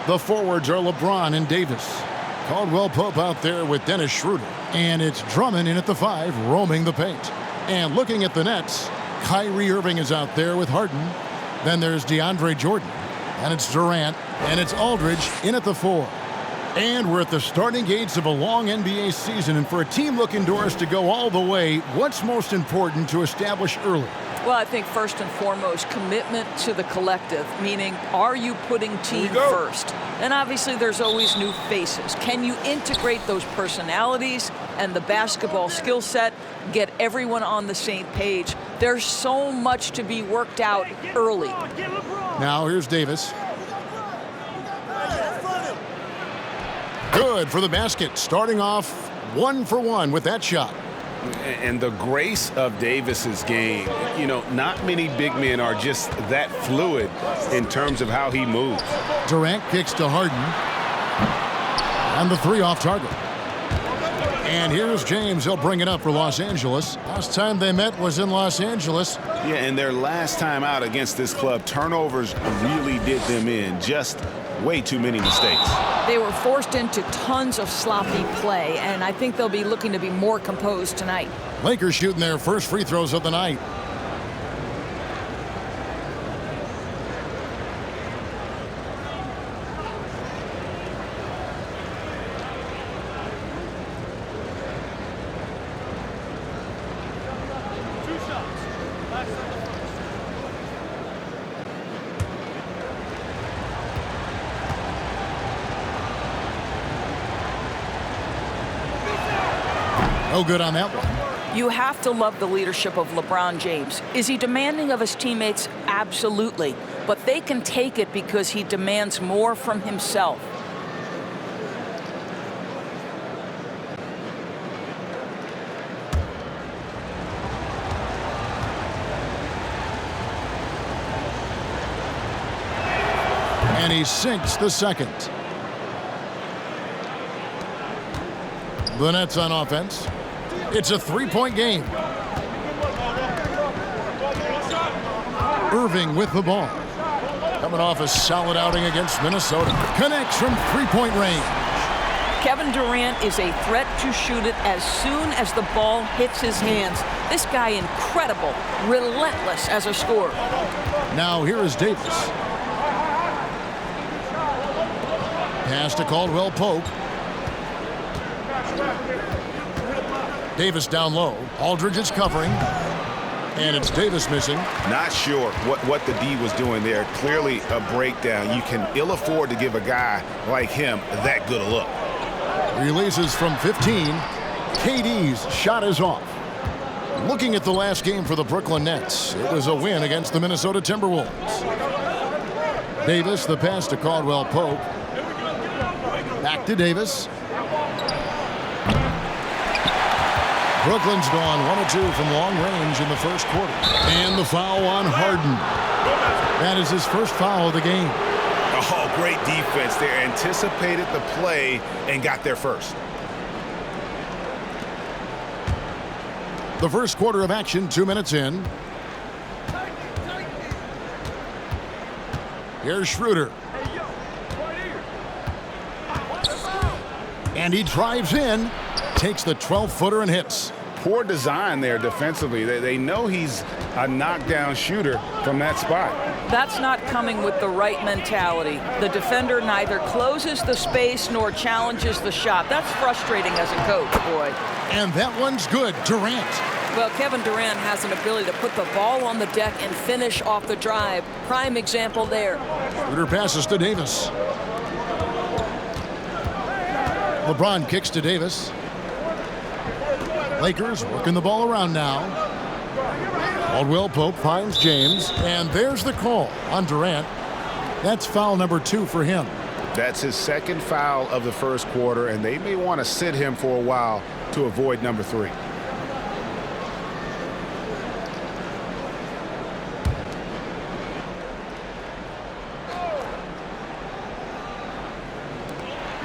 The forwards are LeBron and Davis. Caldwell Pope out there with Dennis Schroeder. And it's Drummond in at the 5, roaming the paint. And looking at the Nets, Kyrie Irving is out there with Harden. Then there's DeAndre Jordan. And it's Durant. And it's Aldridge in at the 4. And we're at the starting gates of a long NBA season. And for a team looking Doris to go all the way, what's most important to establish early? Well, I think first and foremost, commitment to the collective, meaning are you putting team first? And obviously there's always new faces. Can you integrate those personalities and the basketball skill set, get everyone on the same page? There's so much to be worked out early. Now here's Davis. Good for the basket, starting off 1 for 1 with that shot. And the grace of Davis's game, you know, not many big men are just that fluid in terms of how he moves. Durant kicks to Harden. And the 3 off target. And here's James. He'll bring it up for Los Angeles. Last time they met was in Los Angeles. Yeah, and their last time out against this club, turnovers really did them in. Just way too many mistakes. They were forced into tons of sloppy play, and I think they'll be looking to be more composed tonight. Lakers shooting their first free throws of the night. No good on that one. You have to love the leadership of LeBron James. Is he demanding of his teammates? Absolutely. But they can take it because he demands more from himself. And he sinks the second. The Nets on offense. It's a 3-point game. Irving with the ball. Coming off a solid outing against Minnesota. Connects from 3-point range. Kevin Durant is a threat to shoot it as soon as the ball hits his hands. This guy incredible, relentless as a scorer. Now here is Davis. Pass to Caldwell Pope. Davis down low. Aldridge is covering. And it's Davis missing. Not sure what the D was doing there. Clearly a breakdown. You can ill afford to give a guy like him that good a look. Releases from 15. KD's shot is off. Looking at the last game for the Brooklyn Nets, it was a win against the Minnesota Timberwolves. Davis, the pass to Caldwell Pope. Back to Davis. Brooklyn's gone 1 of 2 from long range in the first quarter. And the foul on Harden. That is his first foul of the game. Oh, great defense there. Anticipated the play and got there first. The first quarter of action, 2 minutes in. Here's Schroeder. And he drives in, takes the 12-footer and hits. Poor design there defensively. They know he's a knockdown shooter from that spot. That's not coming with the right mentality. The defender neither closes the space nor challenges the shot. That's frustrating as a coach, boy. And that one's good. Durant. Well, Kevin Durant has an ability to put the ball on the deck and finish off the drive. Prime example there. Schroeder passes to Davis. LeBron kicks to Davis. Lakers working the ball around now. Caldwell Pope finds James, and there's the call on Durant. That's foul number 2 for him. That's his second foul of the first quarter, and they may want to sit him for a while to avoid number 3.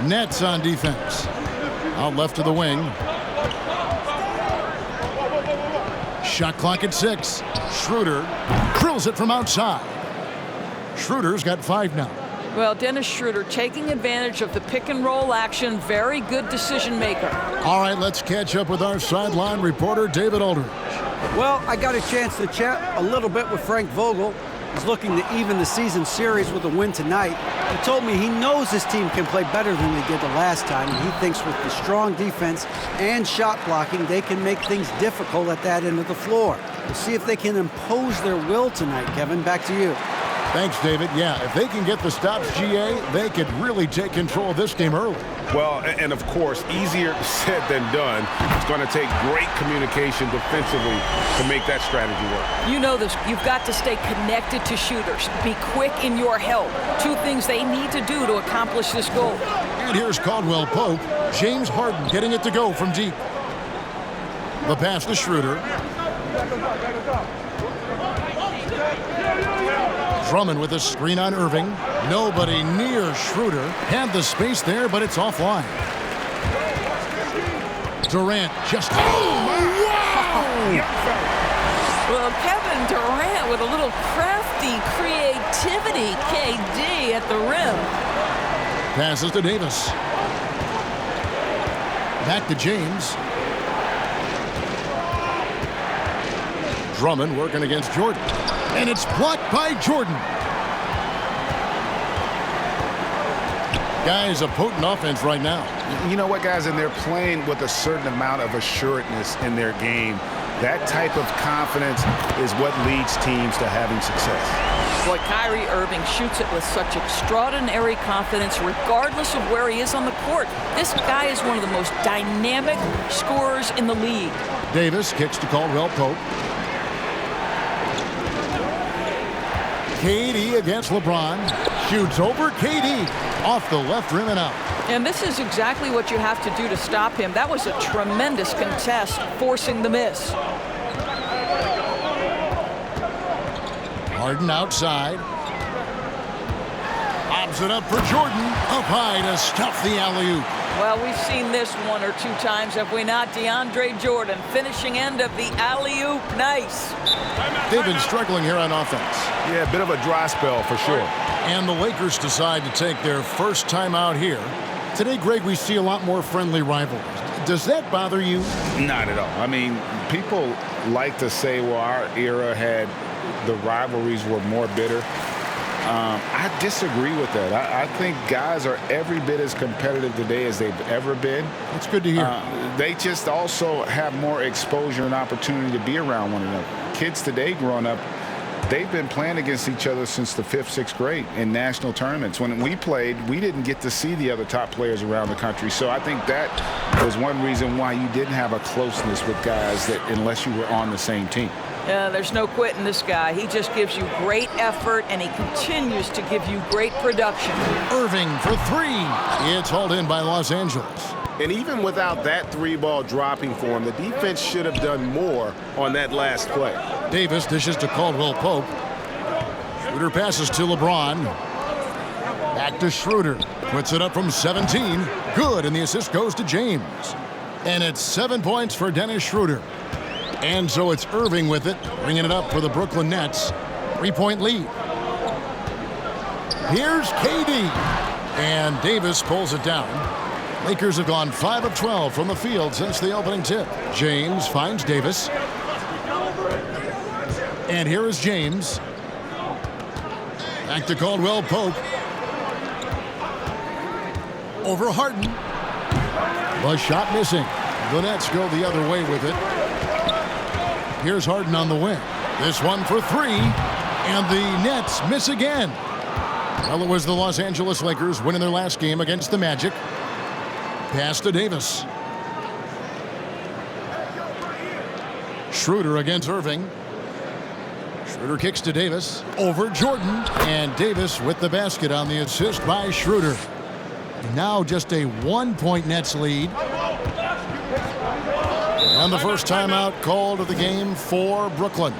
Nets on defense. Out left to the wing. Shot clock at 6. Schroeder drills it from outside. Schroeder's got 5 now. Well, Dennis Schroeder taking advantage of the pick and roll action. Very good decision maker. All right, let's catch up with our sideline reporter, David Aldridge. Well, I got a chance to chat a little bit with Frank Vogel. He's looking to even the season series with a win tonight. He told me he knows his team can play better than they did the last time, and he thinks with the strong defense and shot blocking, they can make things difficult at that end of the floor. We'll see if they can impose their will tonight. Kevin, back to you. Thanks, David. Yeah, if they can get the stops, GA, they could really take control of this game early. Well, and of course, easier said than done. It's going to take great communication defensively to make that strategy work. You know this. You've got to stay connected to shooters. Be quick in your help. Two things they need to do to accomplish this goal. And here's Caldwell Pope. James Harden getting it to go from deep. The pass to Schroeder. Drummond with a screen on Irving. Nobody near Schroeder. Had the space there, but it's offline. Durant just... Oh, wow! Well, Kevin Durant with a little crafty creativity. KD at the rim. Passes to Davis. Back to James. Drummond working against Jordan. And it's blocked by Jordan. Guys, a potent offense right now. You know what, guys? And they're playing with a certain amount of assuredness in their game. That type of confidence is what leads teams to having success. Boy, Kyrie Irving shoots it with such extraordinary confidence regardless of where he is on the court. This guy is one of the most dynamic scorers in the league. Davis kicks to Caldwell Pope. KD against LeBron. Shoots over KD. Off the left rim and out. And this is exactly what you have to do to stop him. That was a tremendous contest, forcing the miss. Harden outside. Lobs it up for Jordan. Up high to stuff the alley-oop. Well, we've seen this one or two times, have we not? DeAndre Jordan, finishing end of the alley-oop. Nice. They've been struggling here on offense. Yeah, a bit of a dry spell for sure. And the Lakers decide to take their first time out here. Today, Greg, we see a lot more friendly rivalries. Does that bother you? Not at all. I mean, people like to say, well, our era had the rivalries were more bitter. I disagree with that. I think guys are every bit as competitive today as they've ever been. That's good to hear. They just also have more exposure and opportunity to be around one another. Kids today growing up, they've been playing against each other since the 5th, 6th grade in national tournaments. When we played, we didn't get to see the other top players around the country. So I think that was one reason why you didn't have a closeness with guys that unless you were on the same team. There's no quitting this guy. He just gives you great effort, and he continues to give you great production. Irving for three. It's hauled in by Los Angeles. And even without that three-ball dropping for him, the defense should have done more on that last play. Davis dishes to Caldwell Pope. Schroeder passes to LeBron. Back to Schroeder. Puts it up from 17. Good, and the assist goes to James. And it's 7 points for Dennis Schroeder. And so it's Irving with it, bringing it up for the Brooklyn Nets. 3-point lead. Here's KD. And Davis pulls it down. Lakers have gone 5 of 12 from the field since the opening tip. James finds Davis. And here is James. Back to Caldwell Pope. Over Harden. The shot missing. The Nets go the other way with it. Here's Harden on the wing. This one for three. And the Nets miss again. Well, it was the Los Angeles Lakers winning their last game against the Magic. Pass to Davis. Schroeder against Irving. Schroeder kicks to Davis. Over Jordan. And Davis with the basket on the assist by Schroeder. Now just a 1-point Nets lead. And the first timeout called of the game for Brooklyn.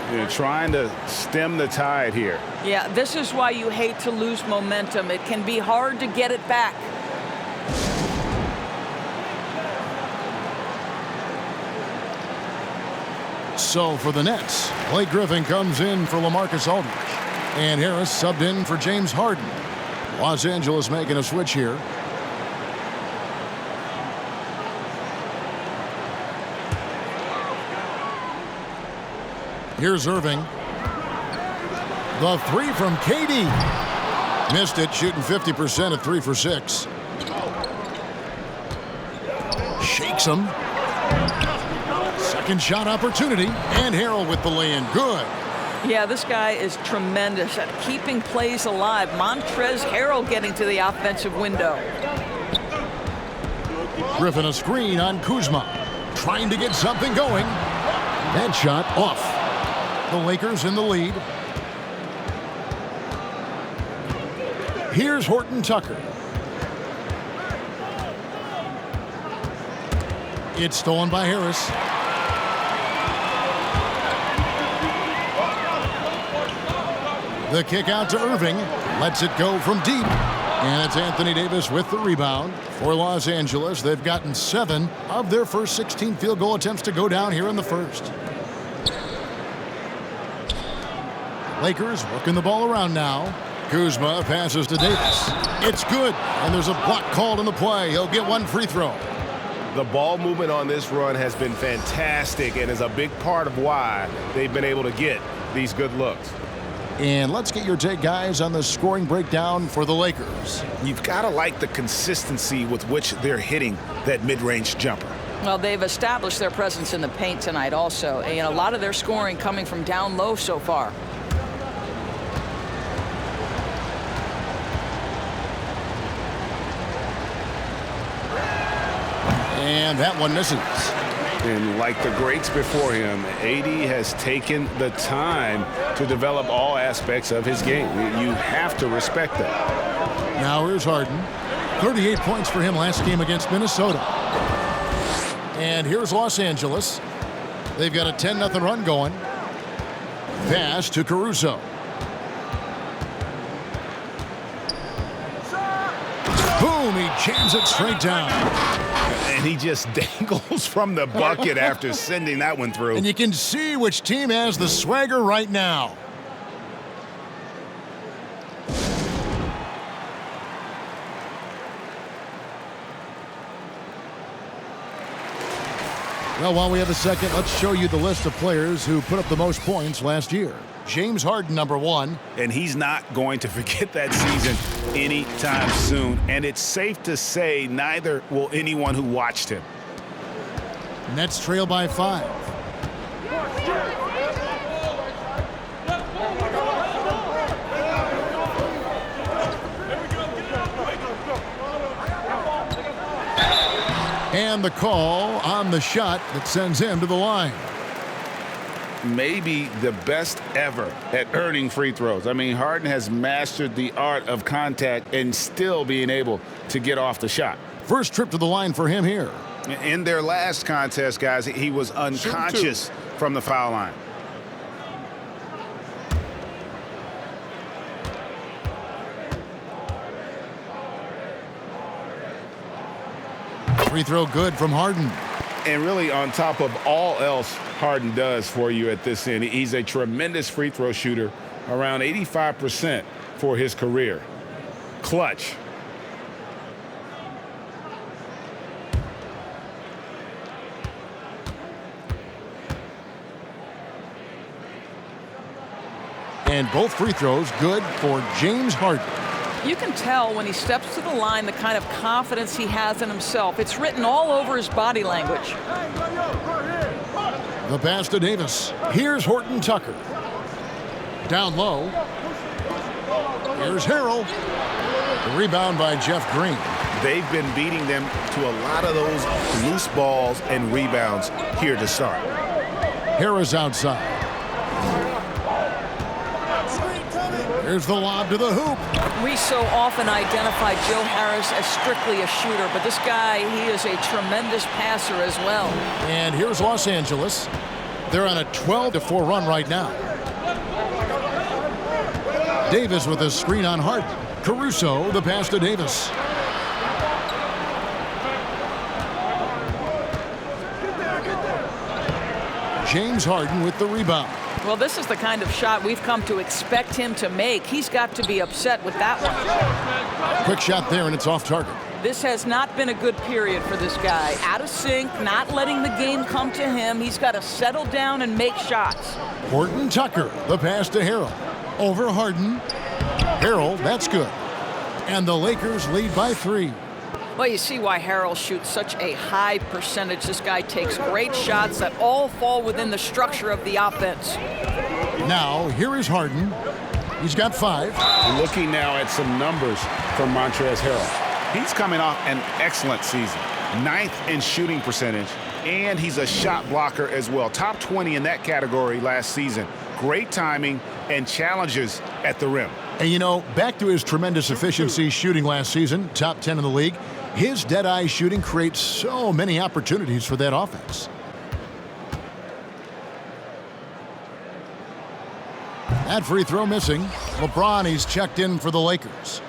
They're trying to stem the tide here. Yeah, this is why you hate to lose momentum. It can be hard to get it back. So for the Nets, Blake Griffin comes in for LaMarcus Aldridge. And Harris subbed in for James Harden. Los Angeles making a switch here. Here's Irving. The three from KD. Missed it, shooting 50% at 3 for 6. Shakes him. Second shot opportunity. And Harrell with the lay-in. Good. Yeah, this guy is tremendous at keeping plays alive. Montrezl Harrell getting to the offensive window. Griffin a screen on Kuzma. Trying to get something going. That shot off. The Lakers in the lead. Here's Horton Tucker. It's stolen by Harris. The kick out to Irving. Lets it go from deep. And it's Anthony Davis with the rebound. For Los Angeles, they've gotten 7 of their first 16 field goal attempts to go down here in the first. Lakers working the ball around now. Kuzma passes to Davis. It's good, and there's a block called in the play. He'll get one free throw. The ball movement on this run has been fantastic and is a big part of why they've been able to get these good looks. And let's get your take, guys, on the scoring breakdown for the Lakers. You've got to like the consistency with which they're hitting that mid-range jumper. Well, they've established their presence in the paint tonight also. And a lot of their scoring coming from down low so far. And that one misses. And like the greats before him, AD has taken the time to develop all aspects of his game. You have to respect that. Now here's Harden. 38 points for him last game against Minnesota. And here's Los Angeles. They've got a 10-0 run going. Pass to Caruso. Boom, he jams it straight down. And he just dangles from the bucket after sending that one through. And you can see which team has the swagger right now. Well, while we have a second, let's show you the list of players who put up the most points last year. James Harden, number 1. And he's not going to forget that season anytime soon. And it's safe to say neither will anyone who watched him. Nets trail by 5. And the call on the shot that sends him to the line. Maybe the best ever at earning free throws. I mean, Harden has mastered the art of contact and still being able to get off the shot. First trip to the line for him here. In their last contest, guys, he was unconscious from the foul line. Free throw good from Harden. And really, on top of all else Harden does for you at this end, he's a tremendous free throw shooter, around 85% for his career. Clutch. And both free throws good for James Harden. You can tell when he steps to the line the kind of confidence he has in himself. It's written all over his body language. The pass to Davis. Here's Horton Tucker. Down low. Here's Harrell. The rebound by Jeff Green. They've been beating them to a lot of those loose balls and rebounds here to start. Harris outside. Here's the lob to the hoop. We so often identify Joe Harris as strictly a shooter, but this guy, he is a tremendous passer as well. And here's Los Angeles. They're on a 12-4 run right now. Davis with a screen on Harden. Caruso, the pass to Davis. James Harden with the rebound. Well, this is the kind of shot we've come to expect him to make. He's got to be upset with that one. Quick shot there, and it's off target. This has not been a good period for this guy. Out of sync, not letting the game come to him. He's got to settle down and make shots. Horton Tucker, the pass to Harrell. Over Harden. Harrell, that's good. And the Lakers lead by 3. Well, you see why Harrell shoots such a high percentage. This guy takes great shots that all fall within the structure of the offense. Now, here is Harden. He's got 5. Looking now at some numbers from Montrezl Harrell. He's coming off an excellent season. 9th in shooting percentage, and he's a shot blocker as well. Top 20 in that category last season. Great timing and challenges at the rim. And you know, back to his tremendous efficiency shooting last season, top 10 in the league, his dead-eye shooting creates so many opportunities for that offense. That free throw missing. LeBron, he's checked in for the Lakers.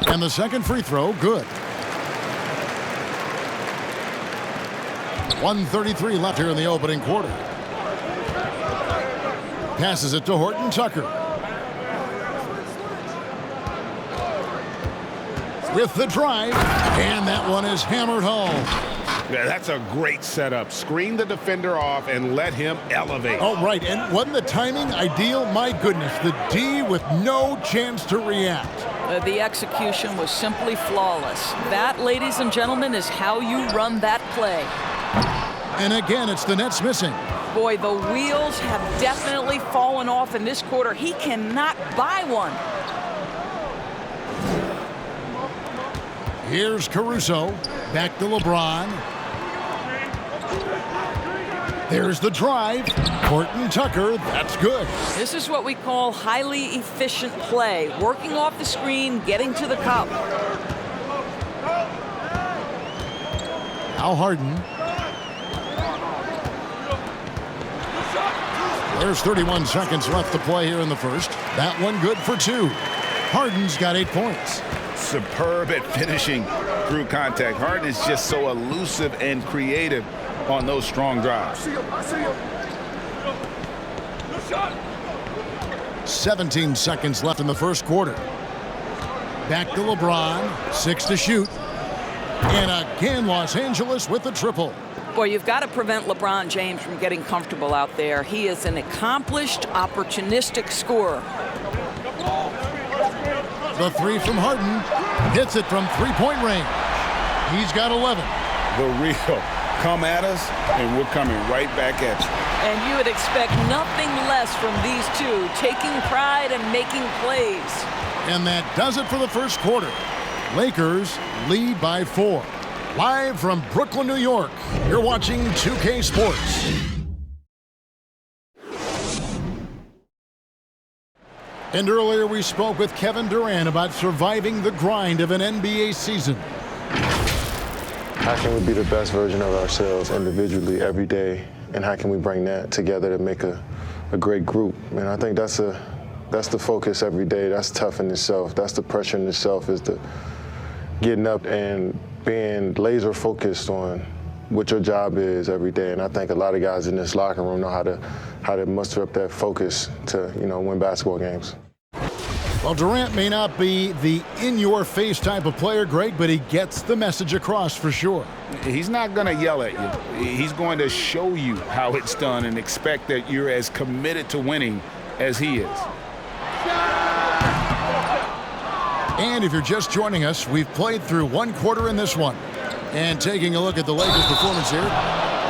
And the second free throw, good. 1:33 left here in the opening quarter. Passes it to Horton Tucker. With the drive, and that one is hammered home. Yeah, that's a great setup. Screen the defender off and let him elevate. Oh, right, and wasn't the timing ideal? My goodness, the D with no chance to react. The execution was simply flawless. That, ladies and gentlemen, is how you run that play. And again, it's the Nets missing. Boy, the wheels have definitely fallen off in this quarter. He cannot buy one. Here's Caruso. Back to LeBron. There's the drive. Horton Tucker, that's good. This is what we call highly efficient play. Working off the screen, getting to the cup. Now Harden. There's 31 seconds left to play here in the first. That one good for 2. Harden's got 8 points. Superb at finishing through contact. Harden is just so elusive and creative on those strong drives. 17 seconds left in the first quarter. Back to LeBron. 6 to shoot. And again, Los Angeles with the triple. Boy, you've got to prevent LeBron James from getting comfortable out there. He is an accomplished, opportunistic scorer. The 3 from Harden. Hits it from three-point range. He's got 11. The real come at us, and we're coming right back at you. And you would expect nothing less from these two, taking pride and making plays. And that does it for the first quarter. Lakers lead by 4. Live from Brooklyn, New York, you're watching 2K Sports. And earlier we spoke with Kevin Durant about surviving the grind of an NBA season. How can we be the best version of ourselves individually every day, and how can we bring that together to make a great group? And I think that's the focus every day. That's tough in itself. That's the pressure in itself, is the getting up and being laser focused on what your job is every day. And I think a lot of guys in this locker room know how to muster up that focus to, win basketball games. Well, Durant may not be the in-your-face type of player, Greg, but he gets the message across for sure. He's not going to yell at you. He's going to show you how it's done and expect that you're as committed to winning as he is. And if you're just joining us, we've played through one quarter in this one. And taking a look at the Lakers' performance here,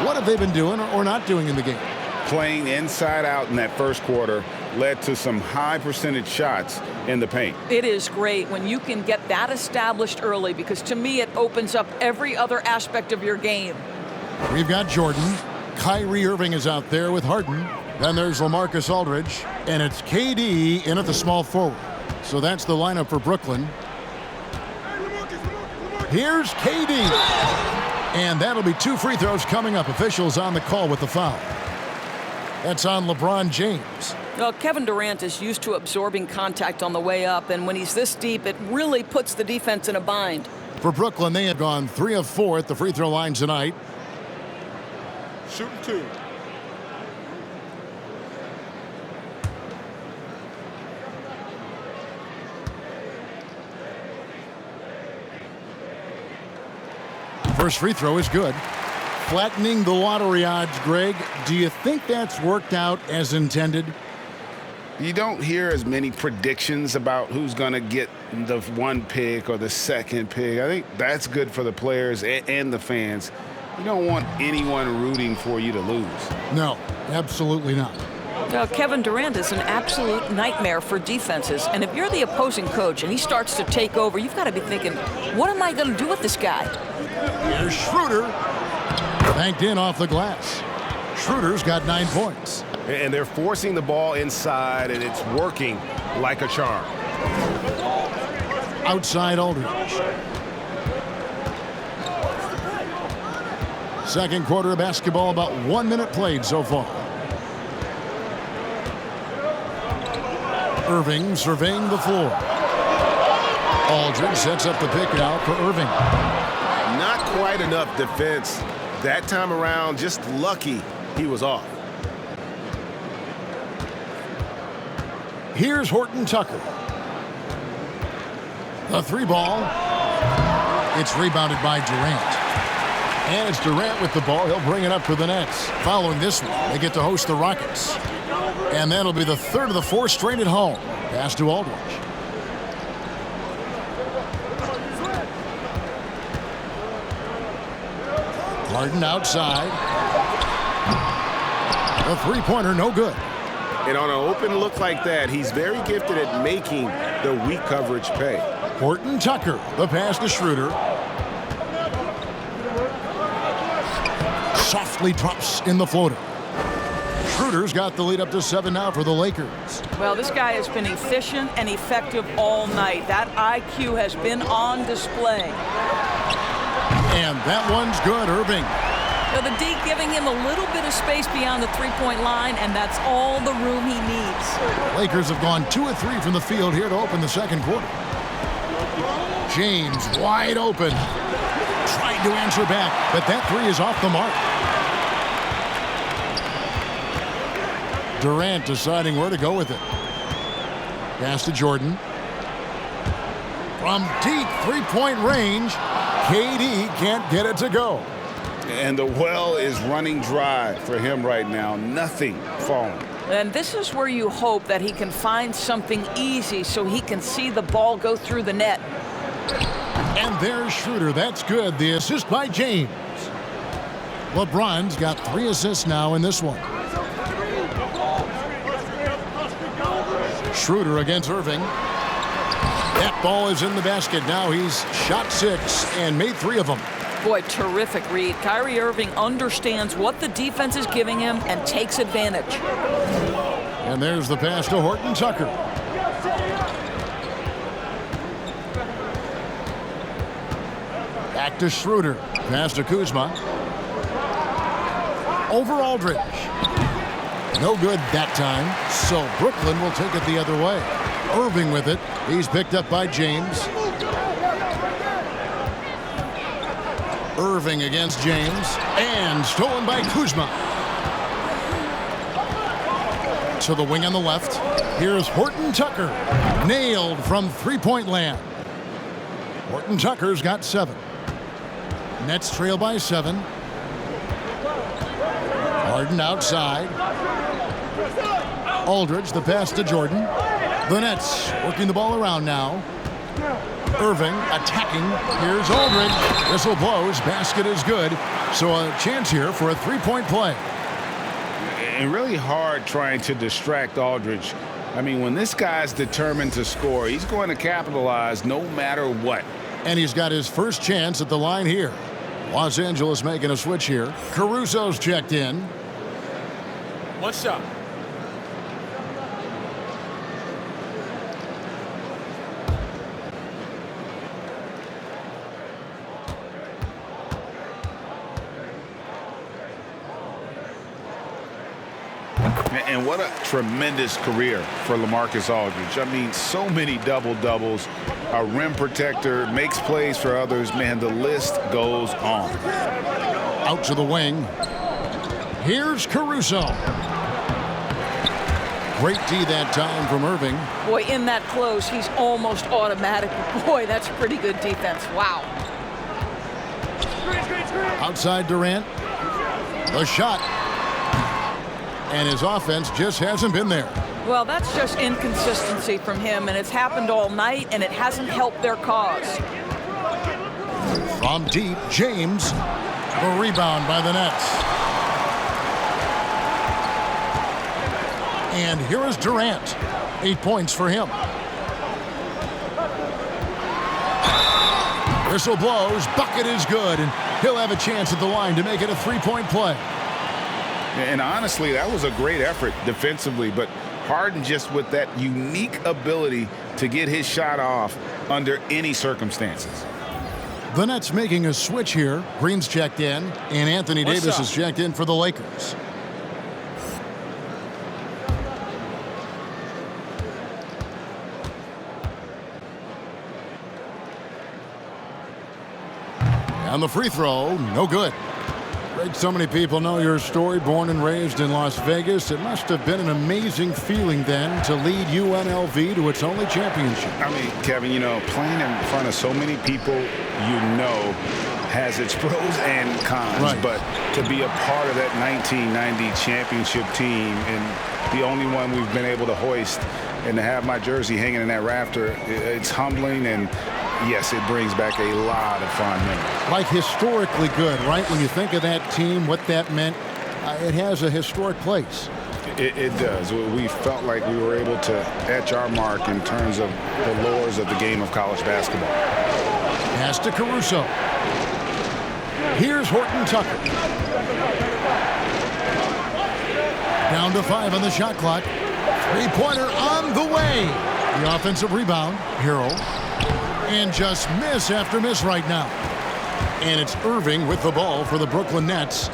what have they been doing or not doing in the game? Playing inside out in that first quarter led to some high percentage shots in the paint. It is great when you can get that established early, because to me it opens up every other aspect of your game. We've got Jordan. Kyrie Irving is out there with Harden. Then there's LaMarcus Aldridge. And it's KD in at the small forward. So that's the lineup for Brooklyn. Here's KD. And that'll be 2 free throws coming up. Officials on the call with the foul. That's on LeBron James. Well, Kevin Durant is used to absorbing contact on the way up, and when he's this deep, it really puts the defense in a bind. For Brooklyn, they have gone 3 of 4 at the free throw line tonight. Shooting 2. First free throw is good. Flattening the lottery odds, Greg. Do you think that's worked out as intended? You don't hear as many predictions about who's going to get the 1 pick or the 2nd pick. I think that's good for the players and the fans. You don't want anyone rooting for you to lose. No, absolutely not. Now, Kevin Durant is an absolute nightmare for defenses. And if you're the opposing coach and he starts to take over, you've got to be thinking, what am I going to do with this guy? Here's Schroeder. Banked in off the glass. Schroeder's got 9 points. And they're forcing the ball inside, and it's working like a charm. Outside Aldridge. Second quarter of basketball, about 1 minute played so far. Irving surveying the floor. Aldridge sets up the pick out for Irving. Not quite enough defense that time around. Just lucky he was off. Here's Horton Tucker. The 3 ball. It's rebounded by Durant. And it's Durant with the ball. He'll bring it up for the Nets. Following this one, they get to host the Rockets. And that'll be the 3rd of the 4 straight at home. Pass to Aldridge. Harden outside. The 3-pointer, no good. And on an open look like that, he's very gifted at making the weak coverage pay. Horton Tucker, the pass to Schroeder. Softly drops in the floater. Schroeder's got the lead up to 7 now for the Lakers. Well, this guy has been efficient and effective all night. That IQ has been on display. And that one's good, Irving. So the D giving him a little bit of space beyond the 3-point line, and that's all the room he needs. Lakers have gone 2 of 3 from the field here to open the second quarter. James wide open. Tried to answer back, but that 3 is off the mark. Durant deciding where to go with it. Pass to Jordan. From deep 3-point range, KD can't get it to go. And the well is running dry for him right now. Nothing falling. And this is where you hope that he can find something easy so he can see the ball go through the net. And there's Schroeder. That's good. The assist by James. LeBron's got 3 assists now in this one. Schroeder against Irving. That ball is in the basket. Now he's shot 6 and made 3 of them. Boy, terrific read. Kyrie Irving understands what the defense is giving him and takes advantage. And there's the pass to Horton Tucker. Back to Schroeder. Pass to Kuzma. Over Aldridge. No good that time, so Brooklyn will take it the other way. Irving with it. He's picked up by James. Irving against James. And stolen by Kuzma. To the wing on the left. Here's Horton Tucker. Nailed from 3-point land. Horton Tucker's got 7. Nets trail by 7. Harden outside. Aldridge, the pass to Jordan. The Nets working the ball around now. Irving attacking. Here's Aldridge. Whistle blows. Basket is good. So a chance here for a 3-point play. And really hard trying to distract Aldridge. I mean, when this guy's determined to score, he's going to capitalize no matter what. And he's got his first chance at the line here. Los Angeles making a switch here. Caruso's checked in. 1 shot. And what a tremendous career for LaMarcus Aldridge. I mean, so many double-doubles, a rim protector, makes plays for others. Man, the list goes on. Out to the wing. Here's Caruso. Great D that time from Irving. Boy, in that close, he's almost automatic. Boy, that's pretty good defense. Wow. Outside Durant. The shot. And his offense just hasn't been there. Well, that's just inconsistency from him, and it's happened all night, and it hasn't helped their cause. From deep, James. The rebound by the Nets. And here is Durant. 8 points for him. Whistle blows. Bucket is good, and he'll have a chance at the line to make it a three-point play. And honestly, that was a great effort defensively, but Harden just with that unique ability to get his shot off under any circumstances. The Nets making a switch here. Green's checked in, and Anthony Davis is checked in for the Lakers. And the free throw, no good. Greg, so many people know your story, born and raised in Las Vegas. It must have been an amazing feeling then to lead UNLV to its only championship. I mean, Kevin, you know, playing in front of so many people you know has its pros and cons. Right. But to be a part of that 1990 championship team and the only one we've been able to hoist and to have my jersey hanging in that rafter, it's humbling, and yes, it brings back a lot of fond memories. Like historically good, right? When you think of that team, what that meant, it has a historic place. It does. We felt like we were able to etch our mark in terms of the lures of the game of college basketball. Pass to Caruso. Here's Horton Tucker. Down to 5 on the shot clock. Three-pointer on the way. The offensive rebound, Hero. And just miss after miss right now. And it's Irving with the ball for the Brooklyn Nets.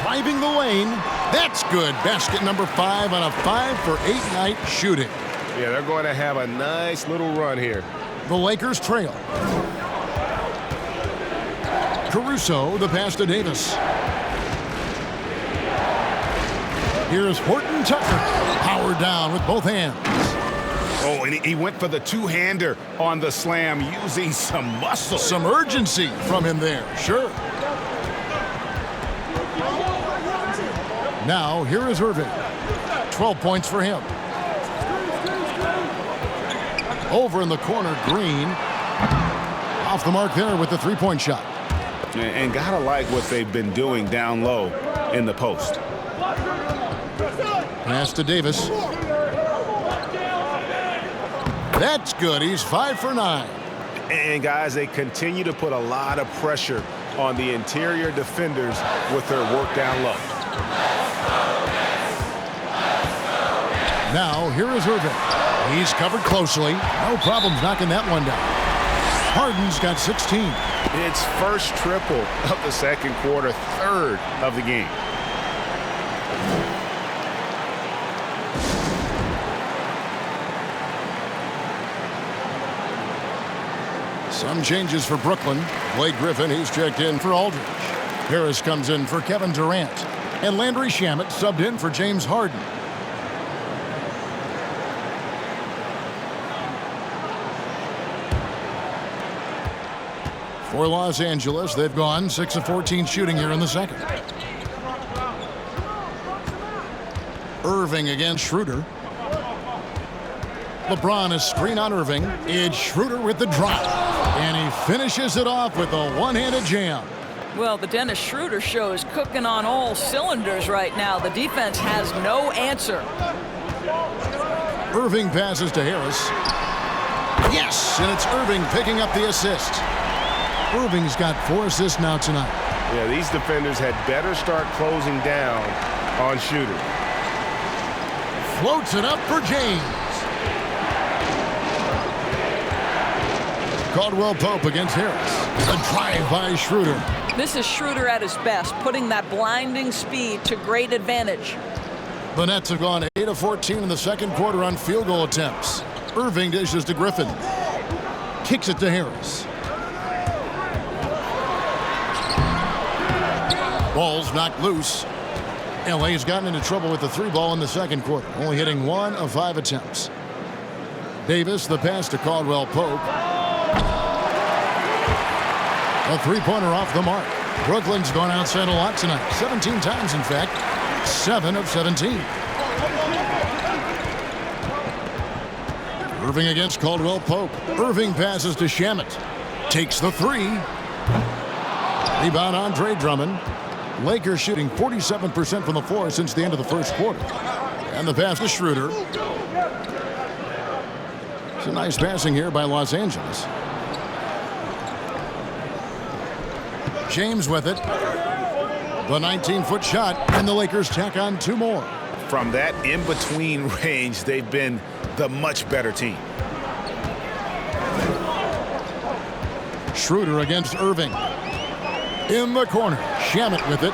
Driving the lane. That's good. Basket number 5 on a 5-for-8 night shooting. Yeah, they're going to have a nice little run here. The Lakers trail. Caruso, the pass to Davis. Here's Horton Tucker. Powered down with both hands. Oh, and he went for the two-hander on the slam using some muscle. Some urgency from him there, sure. Now, here is Irving. 12 points for him. Over in the corner, Green. Off the mark there with the three-point shot. And gotta like what they've been doing down low in the post. Pass to Davis. That's good. He's 5 for 9. And guys, they continue to put a lot of pressure on the interior defenders with their work down low. Now, here is Irving. He's covered closely. No problems knocking that one down. Harden's got 16. It's first triple of the second quarter, third of the game. Some changes for Brooklyn. Blake Griffin, he's checked in for Aldridge. Harris comes in for Kevin Durant. And Landry Shamet subbed in for James Harden. For Los Angeles, they've gone 6 of 14 shooting here in the second. Irving against Schroeder. LeBron is screen on Irving. It's Schroeder with the drop. And he finishes it off with a one-handed jam. Well, the Dennis Schroeder show is cooking on all cylinders right now. The defense has no answer. Irving passes to Harris. Yes, and it's Irving picking up the assist. Irving's got 4 assists now tonight. Yeah, these defenders had better start closing down on Schroeder. Floats it up for James. Caldwell Pope against Harris. A drive by Schroeder. This is Schroeder at his best, putting that blinding speed to great advantage. The Nets have gone 8 of 14 in the second quarter on field goal attempts. Irving dishes to Griffin. Kicks it to Harris. Ball's knocked loose. LA's gotten into trouble with the 3-ball in the second quarter, only hitting 1 of 5 attempts. Davis, the pass to Caldwell Pope. A 3-pointer off the mark. Brooklyn's gone outside a lot tonight. 17 times, in fact. 7 of 17. Irving against Caldwell Pope. Irving passes to Shamet. Takes the 3. Rebound Andre Drummond. Lakers shooting 47% from the floor since the end of the first quarter. And the pass to Schroeder. It's a nice passing here by Los Angeles. James with it. The 19-foot shot, and the Lakers tack on 2 more. From that in-between range, they've been the much better team. Schroeder against Irving. In the corner, Shamet with it.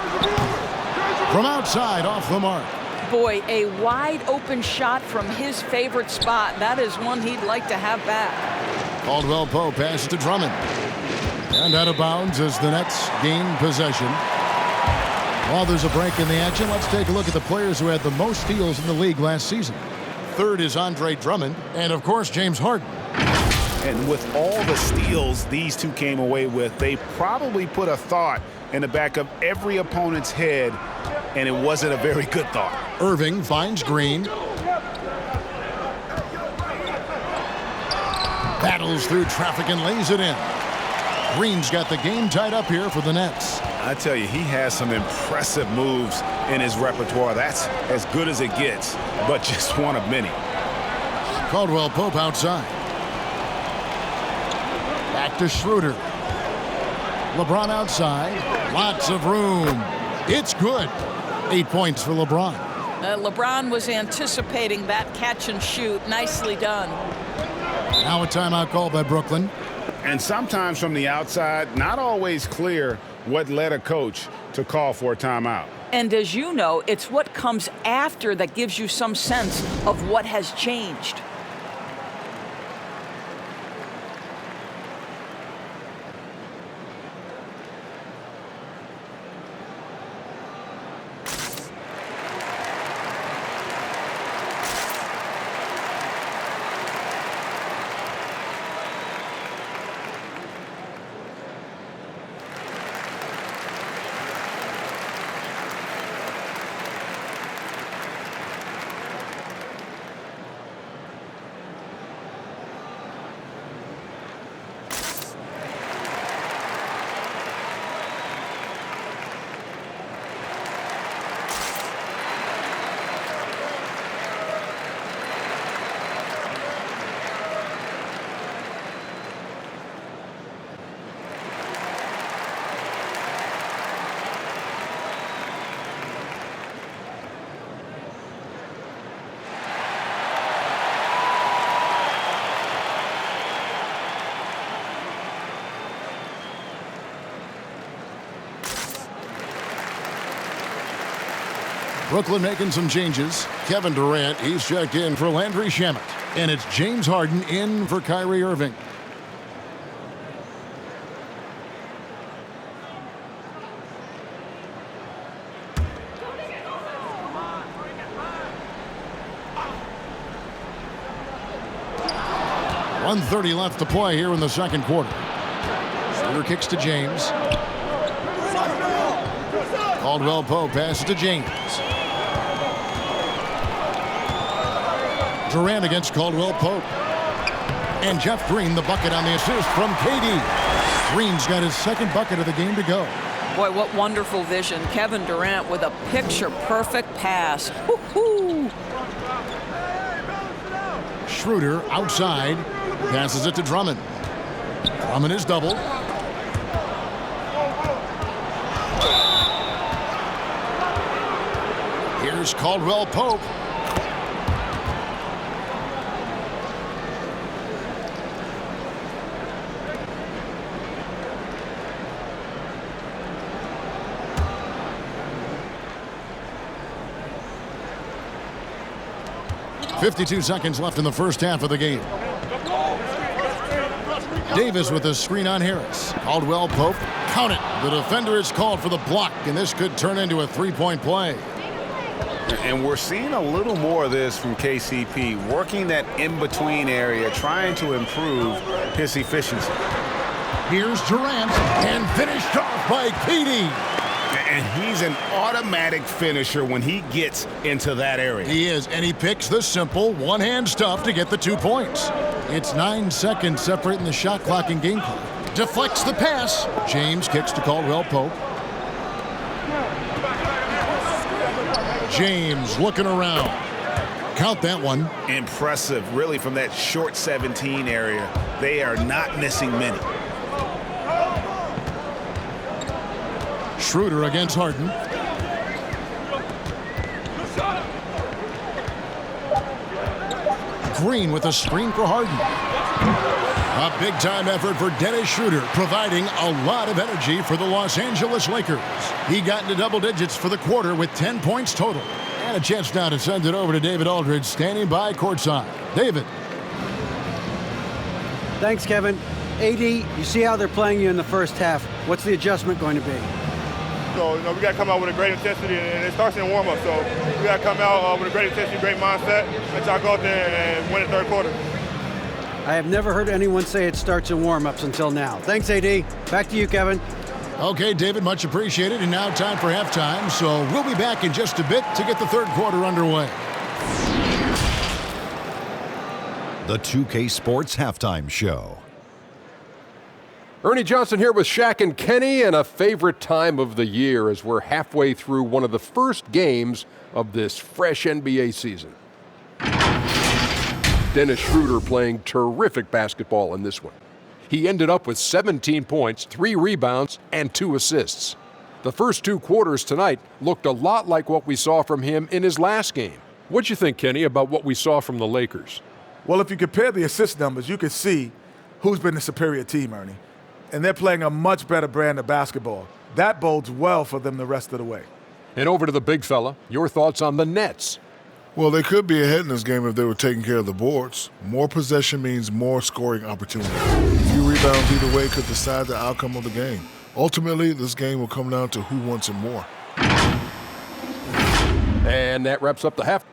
From outside, off the mark. Boy, a wide open shot from his favorite spot. That is one he'd like to have back. Caldwell Pope passes to Drummond. And out of bounds as the Nets gain possession. While there's a break in the action, let's take a look at the players who had the most steals in the league last season. Third is Andre Drummond, and of course, James Harden. And with all the steals these two came away with, they probably put a thought in the back of every opponent's head, and it wasn't a very good thought. Irving finds Green. Battles through traffic and lays it in. Green's got the game tied up here for the Nets. I tell you, he has some impressive moves in his repertoire. That's as good as it gets, but just one of many. Caldwell Pope outside. Back to Schroeder. LeBron outside. Lots of room. It's good. 8 points for LeBron. LeBron was anticipating that catch and shoot. Nicely done. Now a timeout called by Brooklyn. And sometimes from the outside, not always clear what led a coach to call for a timeout. And as you know, it's what comes after that gives you some sense of what has changed. Brooklyn making some changes. Kevin Durant, he's checked in for Landry Shamet. And it's James Harden in for Kyrie Irving. .130 left to play here in the second quarter. Schroeder kicks to James. Caldwell Pope passes to James. Durant against Caldwell Pope. And Jeff Green, the bucket on the assist from KD. Green's got his second bucket of the game to go. Boy, what wonderful vision. Kevin Durant with a picture-perfect pass. Woo-hoo. Schroeder outside. Passes it to Drummond. Drummond is doubled. Here's Caldwell Pope. 52 seconds left in the first half of the game. Davis with a screen on Harris. Caldwell Pope. Count it. The defender is called for the block, and this could turn into a three-point play. And we're seeing a little more of this from KCP, working that in-between area, trying to improve his efficiency. Here's Durant, and finished off by Katie. And he's an automatic finisher when he gets into that area. He is, and he picks the simple one-hand stuff to get the 2 points. It's 9 seconds separating the shot clock and game clock. Deflects the pass. James kicks to Caldwell Pope. James looking around. Count that one. Impressive, really, from that short 17 area. They are not missing many. Schroeder against Harden. Green with a screen for Harden. A big-time effort for Dennis Schroeder, providing a lot of energy for the Los Angeles Lakers. He got into double digits for the quarter with 10 points total. And a chance now to send it over to David Aldridge, standing by courtside. David. Thanks, Kevin. AD, you see how they're playing you in the first half. What's the adjustment going to be? So, we got to come out with a great intensity, and it starts in warm-up. So, we got to come out with a great intensity, great mindset, and try to go out there and win the third quarter. I have never heard anyone say it starts in warm-ups until now. Thanks, AD. Back to you, Kevin. Okay, David, much appreciated. And now time for halftime. So we'll be back in just a bit to get the third quarter underway. The 2K Sports Halftime Show. Ernie Johnson here with Shaq and Kenny, and a favorite time of the year as we're halfway through one of the first games of this fresh NBA season. Dennis Schroeder playing terrific basketball in this one. He ended up with 17 points, 3 rebounds, and 2 assists. The first 2 quarters tonight looked a lot like what we saw from him in his last game. What'd you think, Kenny, about what we saw from the Lakers? Well, if you compare the assist numbers, you can see who's been the superior team, Ernie. And they're playing a much better brand of basketball. That bodes well for them the rest of the way. And over to the big fella, your thoughts on the Nets. Well, they could be ahead in this game if they were taking care of the boards. More possession means more scoring opportunity. A few rebounds either way could decide the outcome of the game. Ultimately, this game will come down to who wants it more. And that wraps up the half.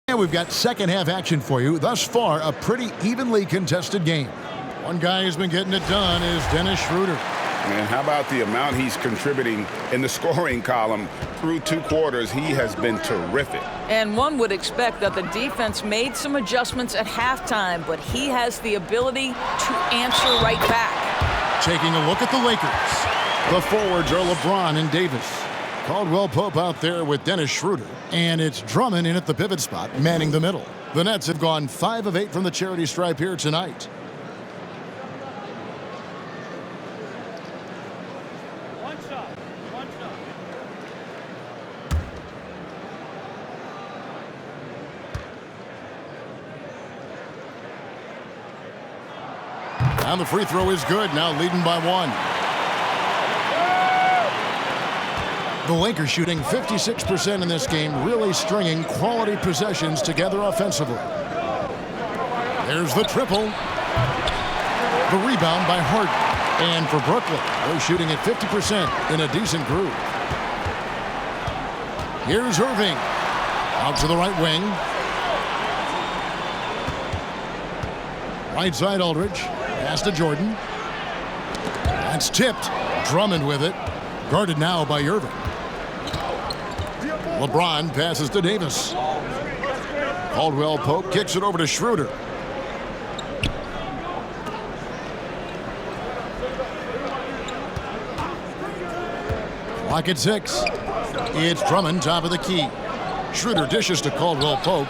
And we've got second half action for you. Thus far, a pretty evenly contested game. One guy who's been getting it done is Dennis Schroeder. Man, how about the amount he's contributing in the scoring column through 2 quarters? He has been terrific. And one would expect that the defense made some adjustments at halftime, but he has the ability to answer right back. Taking a look at the Lakers. The forwards are LeBron and Davis. Caldwell Pope out there with Dennis Schroeder. And it's Drummond in at the pivot spot, manning the middle. The Nets have gone 5 of 8 from the charity stripe here tonight. One shot. And the free throw is good, now leading by 1. The Lakers shooting 56% in this game, really stringing quality possessions together offensively. There's the triple. The rebound by Harden. And for Brooklyn, they're shooting at 50% in a decent group. Here's Irving. Out to the right wing. Right side Aldridge. Pass to Jordan. That's tipped. Drummond with it. Guarded now by Irving. LeBron passes to Davis. Caldwell Pope kicks it over to Schroeder. Clock at 6. It's Drummond, top of the key. Schroeder dishes to Caldwell Pope.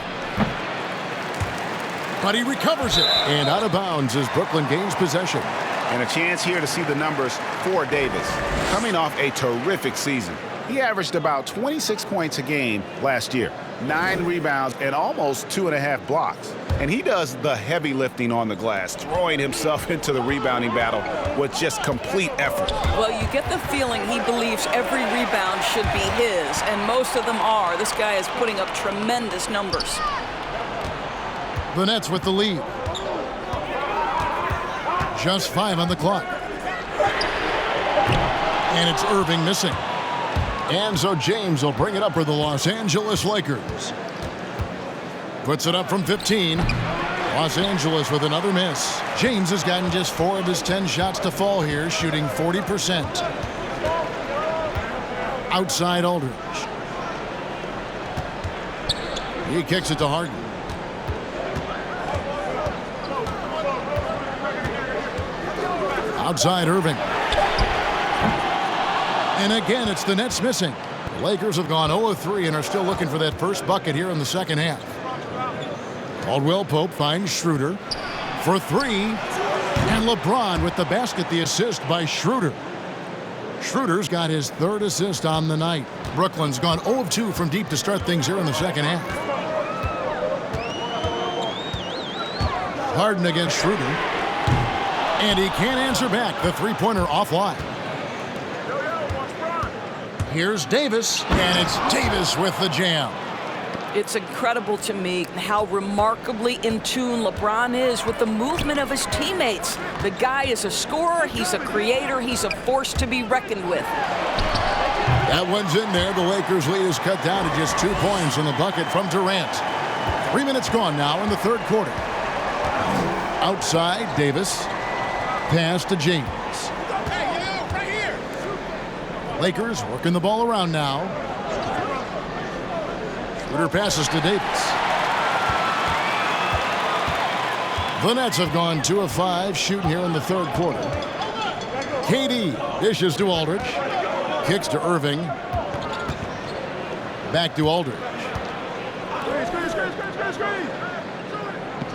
But he recovers it. And out of bounds as Brooklyn gains possession. And a chance here to see the numbers for Davis. Coming off a terrific season. He averaged about 26 points a game last year. 9 rebounds and almost 2.5 blocks. And he does the heavy lifting on the glass, throwing himself into the rebounding battle with just complete effort. Well, you get the feeling he believes every rebound should be his, and most of them are. This guy is putting up tremendous numbers. The Nets with the lead. Just 5 on the clock. And it's Irving missing. And so James will bring it up for the Los Angeles Lakers. Puts it up from 15. Los Angeles with another miss. James has gotten just 4 of his 10 shots to fall here, shooting 40%. Outside Aldridge. He kicks it to Harden. Outside Irving. And again, it's the Nets missing. The Lakers have gone 0 of 3 and are still looking for that first bucket here in the second half. Caldwell Pope finds Schroeder for 3. And LeBron with the basket, the assist by Schroeder. Schroeder's got his 3rd assist on the night. Brooklyn's gone 0 of 2 from deep to start things here in the second half. Harden against Schroeder. And he can't answer back. The three-pointer offline. Here's Davis, and it's Davis with the jam. It's incredible to me how remarkably in tune LeBron is with the movement of his teammates. The guy is a scorer, he's a creator, he's a force to be reckoned with. That one's in there. The Lakers' lead is cut down to just 2 points in the bucket from Durant. 3 minutes gone now in the third quarter. Outside, Davis. Pass to James. Lakers working the ball around now. Schroeder passes to Davis. The Nets have gone 2 of 5 shooting here in the third quarter. KD dishes to Aldridge. Kicks to Irving. Back to Aldridge.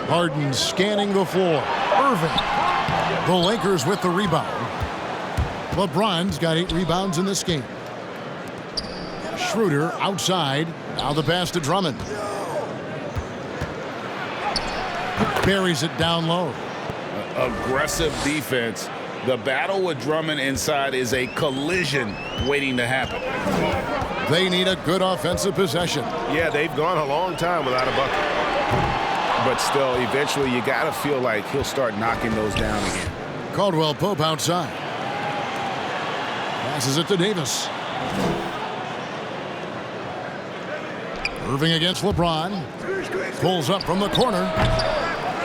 Harden scanning the floor. Irving. The Lakers with the rebound. LeBron's got 8 rebounds in this game. Schroeder outside. Now the pass to Drummond. Buries it down low. Aggressive defense. The battle with Drummond inside is a collision waiting to happen. They need a good offensive possession. Yeah, they've gone a long time without a bucket. But still, eventually you got to feel like he'll start knocking those down again. Caldwell Pope outside. Passes it to Davis. Irving against LeBron. Pulls up from the corner.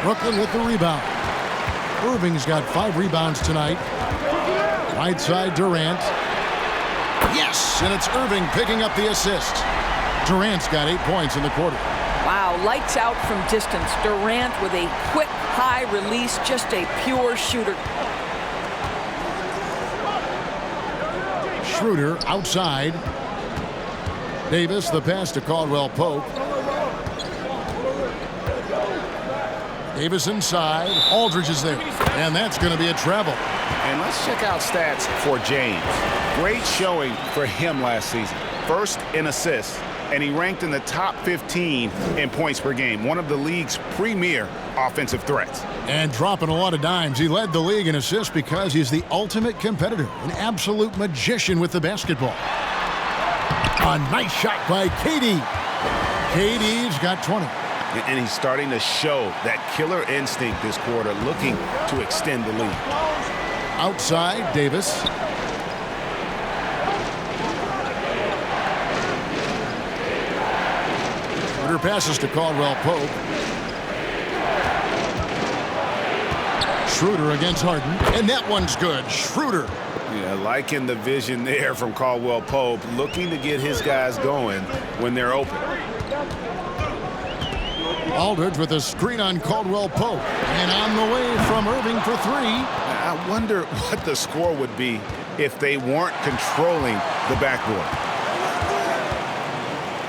Brooklyn with the rebound. Irving's got 5 rebounds tonight. Right side Durant. Yes, and it's Irving picking up the assist. Durant's got 8 points in the quarter. Wow, lights out from distance. Durant with a quick, high release, just a pure shooter. Schroeder outside. Davis, the pass to Caldwell Pope. Davis inside. Aldridge is there. And that's going to be a travel. And let's check out stats for James. Great showing for him last season. First in assists, and he ranked in the top 15 in points per game, one of the league's premier offensive threats. And dropping a lot of dimes. He led the league in assists because he's the ultimate competitor, an absolute magician with the basketball. A nice shot by KD. KD's got 20. And he's starting to show that killer instinct this quarter, looking to extend the lead. Outside, Davis. Schroeder passes to Caldwell Pope. Schroeder against Harden. And that one's good. Schroeder. Yeah, liking the vision there from Caldwell Pope, looking to get his guys going when they're open. Aldridge with a screen on Caldwell Pope. And on the way from Irving for 3. I wonder what the score would be if they weren't controlling the backboard.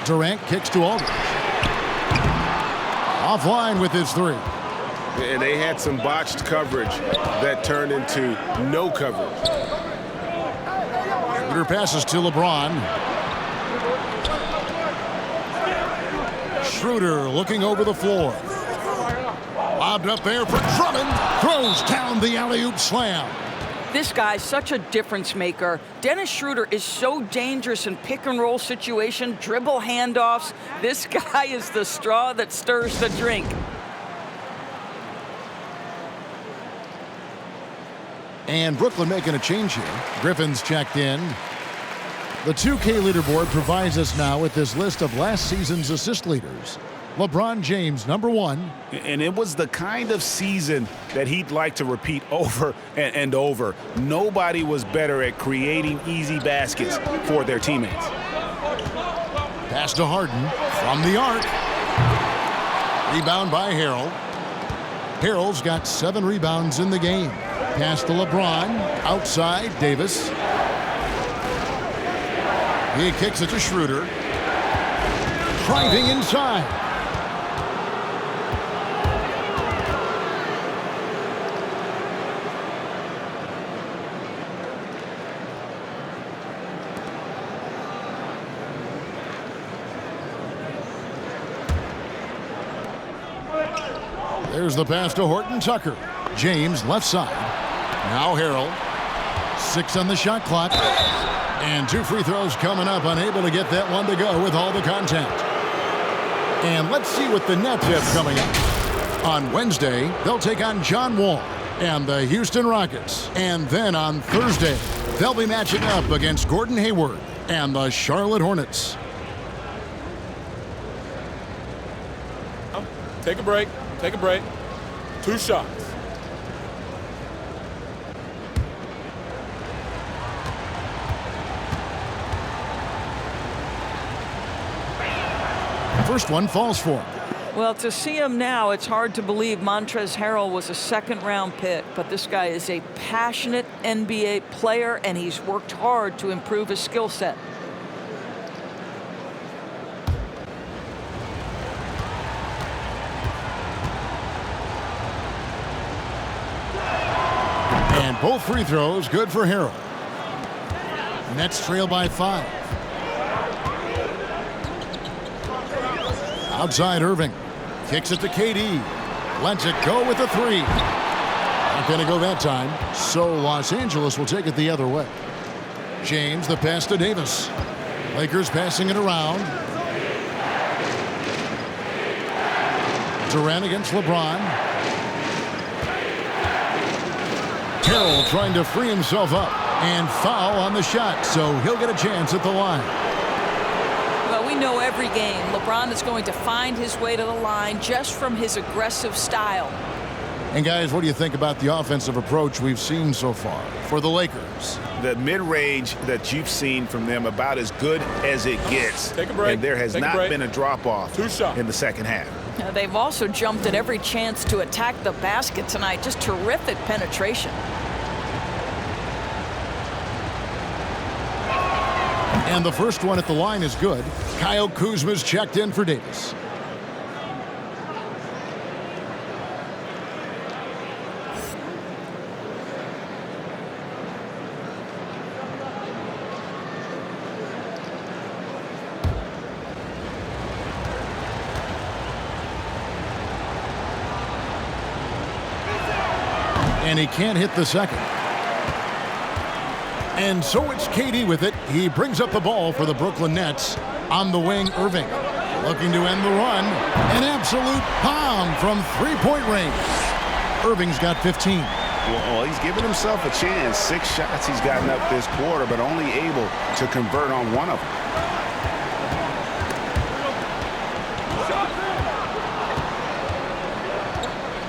Durant kicks to Aldridge. Offline with his three. And they had some botched coverage that turned into no coverage. Schroeder passes to LeBron. Schroeder looking over the floor. Lobbed up there for Drummond. Throws down the alley-oop slam. This guy's such a difference maker. Dennis Schroeder is so dangerous in pick-and-roll situation, dribble handoffs. This guy is the straw that stirs the drink. And Brooklyn making a change here. Griffin's checked in. The 2K leaderboard provides us now with this list of last season's assist leaders. LeBron James, number 1. And it was the kind of season that he'd like to repeat over and over. Nobody was better at creating easy baskets for their teammates. Pass to Harden from the arc. Rebound by Harrell. Harrell's got 7 rebounds in the game. Pass to LeBron. Outside, Davis. He kicks it to Schroeder. Driving inside. There's the pass to Horton Tucker. James left side. Now Harrell. 6 on the shot clock. And 2 free throws coming up. Unable to get that one to go with all the contact. And let's see what the Nets have coming up. On Wednesday, they'll take on John Wall and the Houston Rockets. And then on Thursday, they'll be matching up against Gordon Hayward and the Charlotte Hornets. Take a break. Take a break. 2 shots. First one falls for him. Well, to see him now, it's hard to believe Montrezl Harrell was a second-round pick, but this guy is a passionate NBA player, and he's worked hard to improve his skill set. And both free throws good for Harrell. Nets trail by 5. Outside Irving. Kicks it to KD. Lets it go with a 3. Not going to go that time. So Los Angeles will take it the other way. James, the pass to Davis. Lakers passing it around. Durant against LeBron. Harrell trying to free himself up. And foul on the shot, so he'll get a chance at the line. Well, we know every game LeBron is going to find his way to the line just from his aggressive style. And guys, what do you think about the offensive approach we've seen so far for the Lakers? The mid-range that you've seen from them about as good as it gets. Take a break. And there has not been a drop-off in the second half. Now, they've also jumped at every chance to attack the basket tonight. Just terrific penetration. And the first one at the line is good. Kyle Kuzma's checked in for Davis. And he can't hit the second. And so it's KD with it. He brings up the ball for the Brooklyn Nets. On the wing, Irving. Looking to end the run. An absolute bomb from three-point range. Irving's got 15. Well, he's given himself a chance. 6 shots he's gotten up this quarter, but only able to convert on one of them.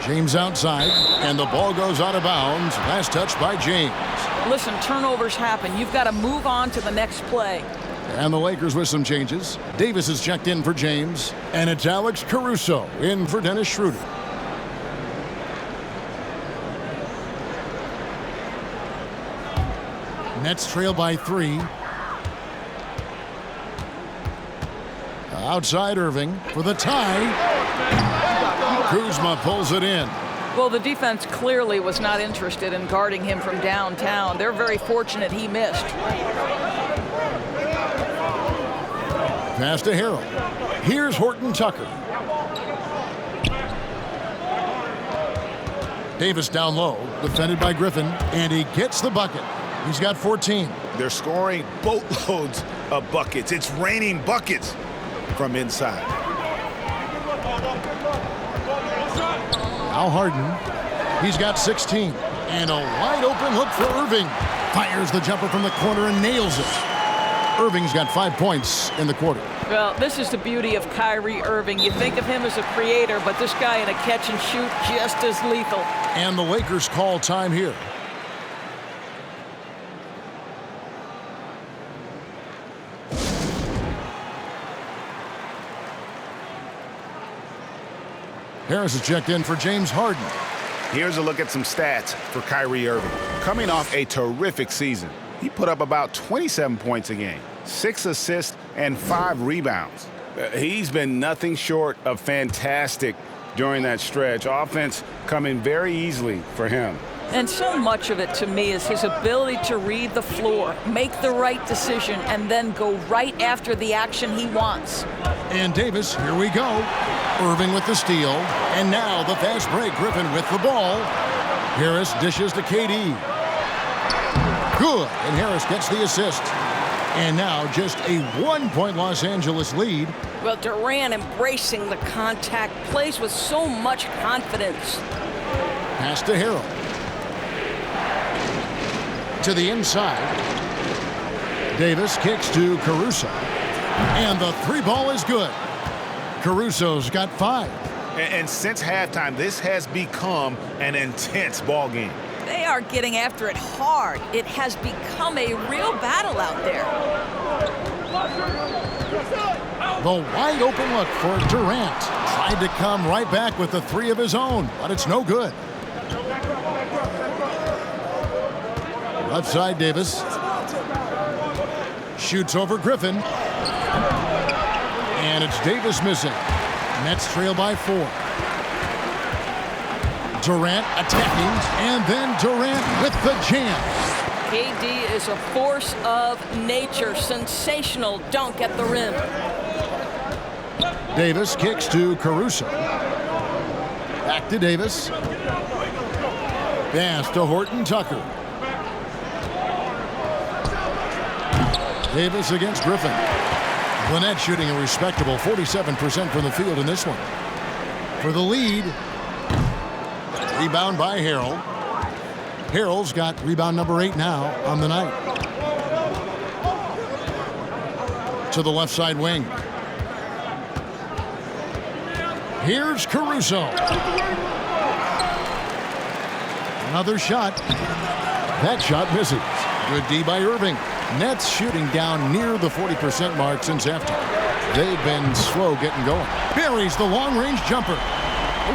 James outside, and the ball goes out of bounds. Last touch by James. Listen, turnovers happen. You've got to move on to the next play. And the Lakers with some changes. Davis is checked in for James, and it's Alex Caruso in for Dennis Schroeder. Nets trail by 3. Outside Irving for the tie. Kuzma pulls it in. Well, the defense clearly was not interested in guarding him from downtown. They're very fortunate he missed. Pass to Harrell. Here's Horton Tucker. Davis down low, defended by Griffin, and he gets the bucket. He's got 14. They're scoring boatloads of buckets. It's raining buckets from inside. Now Harden. He's got 16. And a wide open look for Irving. Fires the jumper from the corner and nails it. Irving's got 5 points in the quarter. Well, this is the beauty of Kyrie Irving. You think of him as a creator, but this guy in a catch and shoot just as lethal. And the Lakers call time here. Harris is checked in for James Harden. Here's a look at some stats for Kyrie Irving. Coming off a terrific season, he put up about 27 points a game, 6 assists, and 5 rebounds. He's been nothing short of fantastic during that stretch. Offense coming very easily for him. And so much of it, to me, is his ability to read the floor, make the right decision, and then go right after the action he wants. And Davis, here we go. Irving with the steal. And now the fast break. Griffin with the ball. Harris dishes to KD. Good. And Harris gets the assist. And now just a 1-point Los Angeles lead. Well, Durant embracing the contact, plays with so much confidence. Pass to Harrell. To the inside. Davis kicks to Caruso. And the 3 ball is good. Caruso's got 5. And since halftime, this has become an intense ball game. They are getting after it hard. It has become a real battle out there. The wide open look for Durant. Tried to come right back with the 3 of his own, but it's no good. Left side, Davis. Shoots over Griffin. And it's Davis missing. Nets trail by 4. Durant attacking, and then Durant with the jam. KD is a force of nature. Sensational dunk at the rim. Davis kicks to Caruso. Back to Davis. Pass to Horton Tucker. Davis against Griffin. Lynette shooting a respectable 47% from the field in this one. For the lead. Rebound by Harrell. Harrell's got rebound number 8 now on the night. To the left side wing. Here's Caruso. Another shot. That shot misses. Good D by Irving. Nets shooting down near the 40% mark since halftime. They've been slow getting going. Buries the long-range jumper.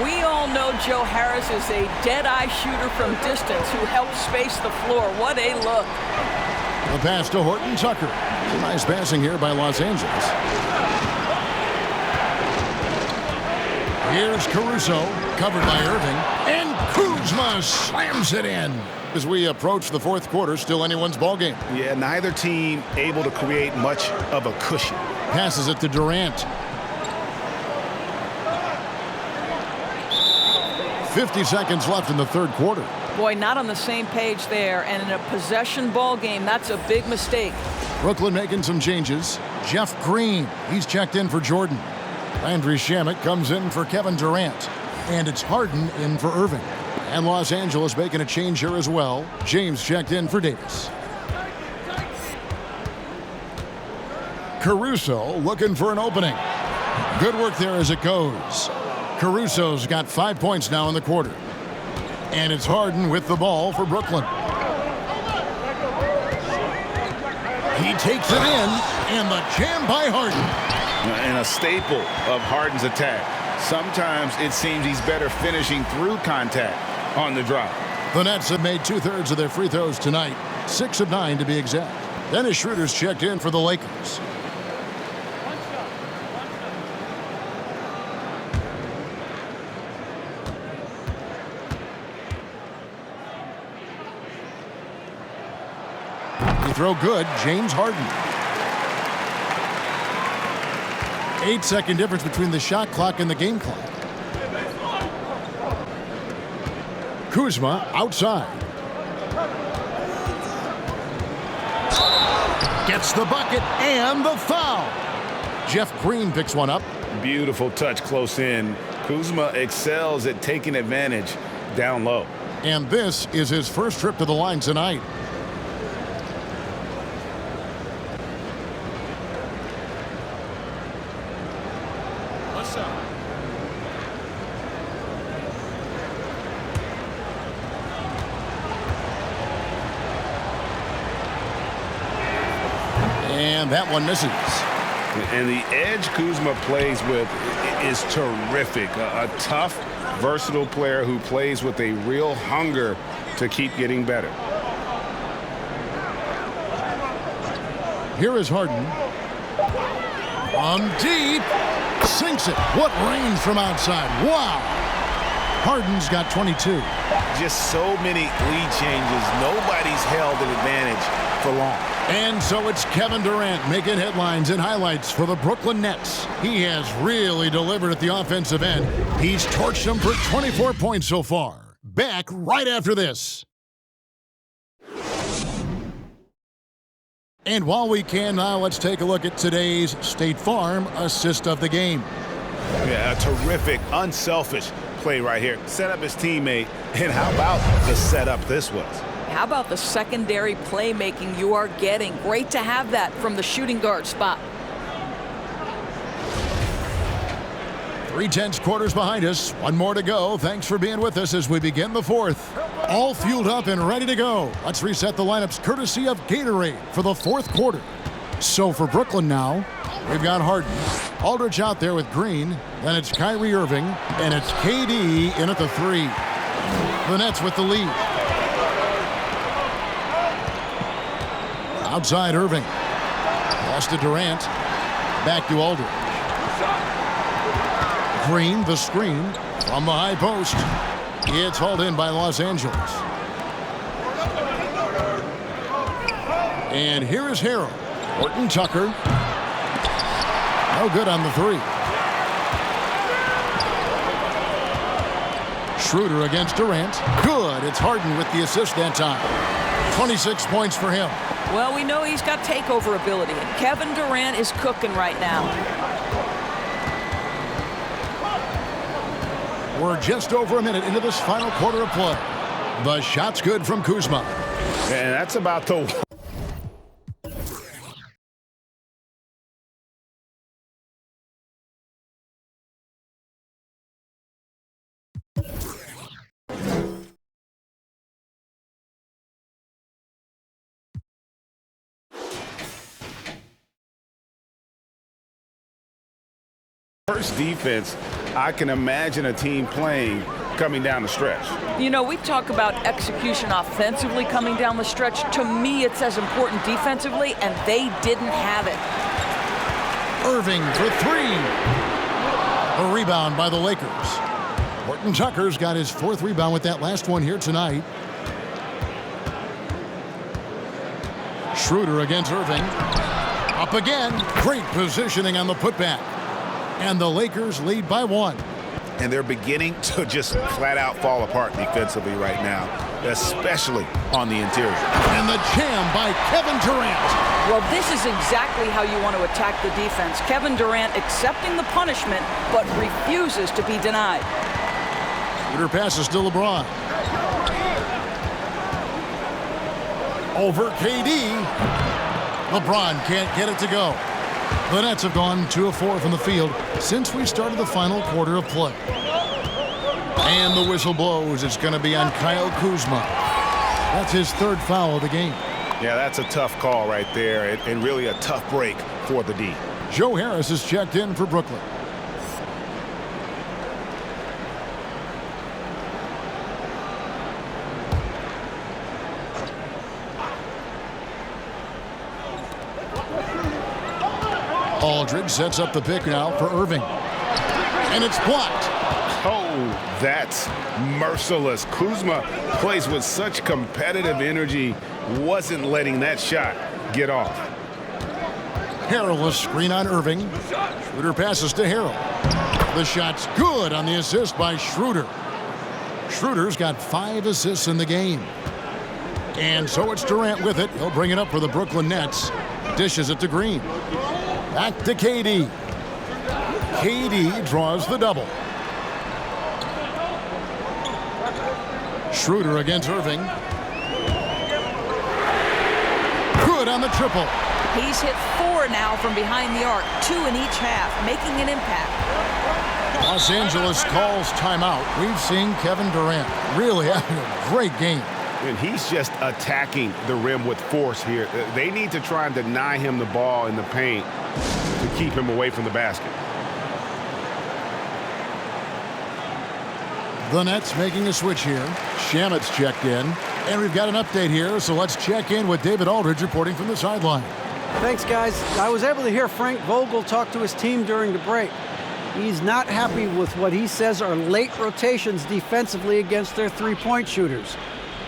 We all know Joe Harris is a dead-eye shooter from distance who helps space the floor. What a look. The pass to Horton Tucker. Nice passing here by Los Angeles. Here's Caruso, covered by Irving. And Kuzma slams it in. As we approach the 4th quarter, still anyone's ball game. Yeah, neither team able to create much of a cushion. Passes it to Durant. 50 seconds left in the 3rd quarter. Boy, not on the same page there. And in a possession ball game, that's a big mistake. Brooklyn making some changes. Jeff Green, he's checked in for Jordan. Landry Shamet comes in for Kevin Durant. And it's Harden in for Irving. And Los Angeles making a change here as well. James checked in for Davis. Caruso looking for an opening. Good work there as it goes. Caruso's got 5 points now in the quarter. And it's Harden with the ball for Brooklyn. He takes it in, and the jam by Harden. And a staple of Harden's attack. Sometimes it seems he's better finishing through contact on the drop. The Nets have made 2/3 of their free throws tonight. 6 of 9 to be exact. Dennis Schroeder's checked in for the Lakers. He throw good, James Harden. 8-second difference between the shot clock and the game clock. Kuzma outside. Gets the bucket and the foul. Jeff Green picks one up. Beautiful touch close in. Kuzma excels at taking advantage down low. And this is his first trip to the line tonight. And that one misses. And the edge Kuzma plays with is terrific. A tough, versatile player who plays with a real hunger to keep getting better. Here is Harden. From deep. Sinks it. What range from outside. Wow. Harden's got 22. Just so many lead changes. Nobody's held an advantage for long. And so it's Kevin Durant making headlines and highlights for the Brooklyn Nets. He has really delivered at the offensive end. He's torched them for 24 points so far. Back right after this. And while we can now, let's take a look at today's State Farm assist of the game. Yeah, a terrific, unselfish play right here. Set up his teammate, and how about the setup this was? How about the secondary playmaking you are getting? Great to have that from the shooting guard spot. 3/10 quarters behind us. One more to go. Thanks for being with us as we begin the fourth. All fueled up and ready to go. Let's reset the lineups courtesy of Gatorade for the fourth quarter. So for Brooklyn now, we've got Harden. Aldridge out there with Green. Then it's Kyrie Irving. And it's KD in at the 3. The Nets with the lead. Outside Irving. Pass to Durant. Back to Aldridge. Green, the screen from the high post. It's hauled in by Los Angeles. And here is Harrell. Horton Tucker. No good on the 3. Schroeder against Durant. Good. It's Harden with the assist that time. 26 points for him. Well, we know he's got takeover ability, and Kevin Durant is cooking right now. We're just over a minute into this final quarter of play. The shot's good from Kuzma. And that's about the... First defense I can imagine a team playing coming down the stretch. You know, we talk about execution offensively coming down the stretch. To me, it's as important defensively, and they didn't have it. Irving for 3. A rebound by the Lakers. Horton Tucker's got his 4th rebound with that last one here tonight. Schroeder against Irving. Up again. Great positioning on the putback. And the Lakers lead by 1. And they're beginning to just flat out fall apart defensively right now, especially on the interior. And the jam by Kevin Durant. Well, this is exactly how you want to attack the defense. Kevin Durant accepting the punishment, but refuses to be denied. Shooter passes to LeBron. Over KD. LeBron can't get it to go. The Nets have gone 2 of 4 from the field since we started the final quarter of play. And the whistle blows. It's going to be on Kyle Kuzma. That's his 3rd foul of the game. Yeah, that's a tough call right there, and really a tough break for the D. Joe Harris is checked in for Brooklyn. Aldridge sets up the pick now for Irving. And it's blocked. Oh, that's merciless. Kuzma plays with such competitive energy, wasn't letting that shot get off. Harrell, a screen on Irving. Schroeder passes to Harrell. The shot's good on the assist by Schroeder. Schroeder's got 5 assists in the game. And so it's Durant with it. He'll bring it up for the Brooklyn Nets. Dishes it to Green. Back to KD. KD draws the double. Schroeder against Irving. Good on the triple. He's hit 4 now from behind the arc, 2 in each half, making an impact. Los Angeles calls timeout. We've seen Kevin Durant really having a great game. And he's just attacking the rim with force here. They need to try and deny him the ball in the paint to keep him away from the basket. The Nets making a switch here. Shamet's checked in. And we've got an update here, so let's check in with David Aldridge reporting from the sideline. Thanks, guys. I was able to hear Frank Vogel talk to his team during the break. He's not happy with what he says are late rotations defensively against their three-point shooters.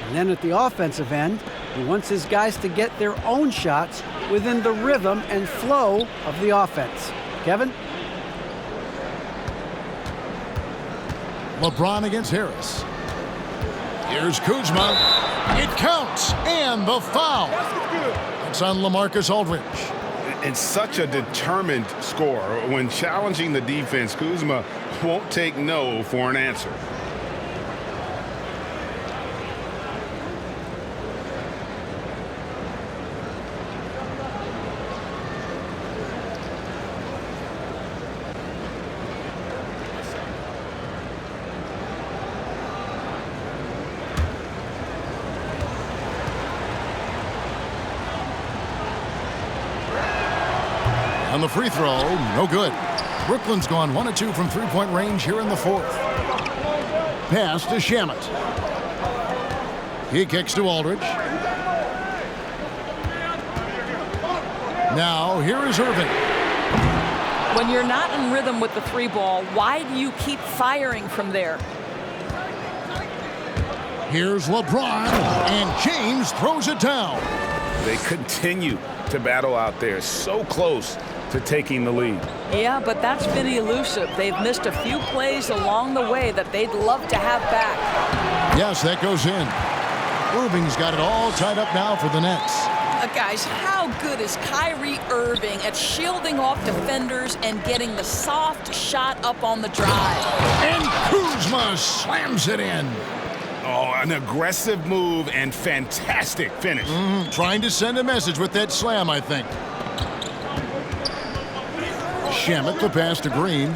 And then at the offensive end, he wants his guys to get their own shots within the rhythm and flow of the offense. Kevin? LeBron against Harris. Here's Kuzma. It counts, and the foul. It's on LaMarcus Aldridge. It's such a determined scorer. When challenging the defense, Kuzma won't take no for an answer. On the free throw, no good. Brooklyn's gone 1 of 2 from three-point range here in the fourth. Pass to Shamet. He kicks to Aldridge. Now here is Irving. When you're not in rhythm with the 3-ball, why do you keep firing from there? Here's LeBron, and James throws it down. They continue to battle out there, so close to taking the lead. Yeah, but that's been elusive. They've missed a few plays along the way that they'd love to have back. Yes, that goes in. Irving's got it all tied up now for the Nets. Guys, how good is Kyrie Irving at shielding off defenders and getting the soft shot up on the drive? And Kuzma slams it in. Oh, an aggressive move and fantastic finish. Trying to send a message with that slam, I think. Shamet, the pass to Green.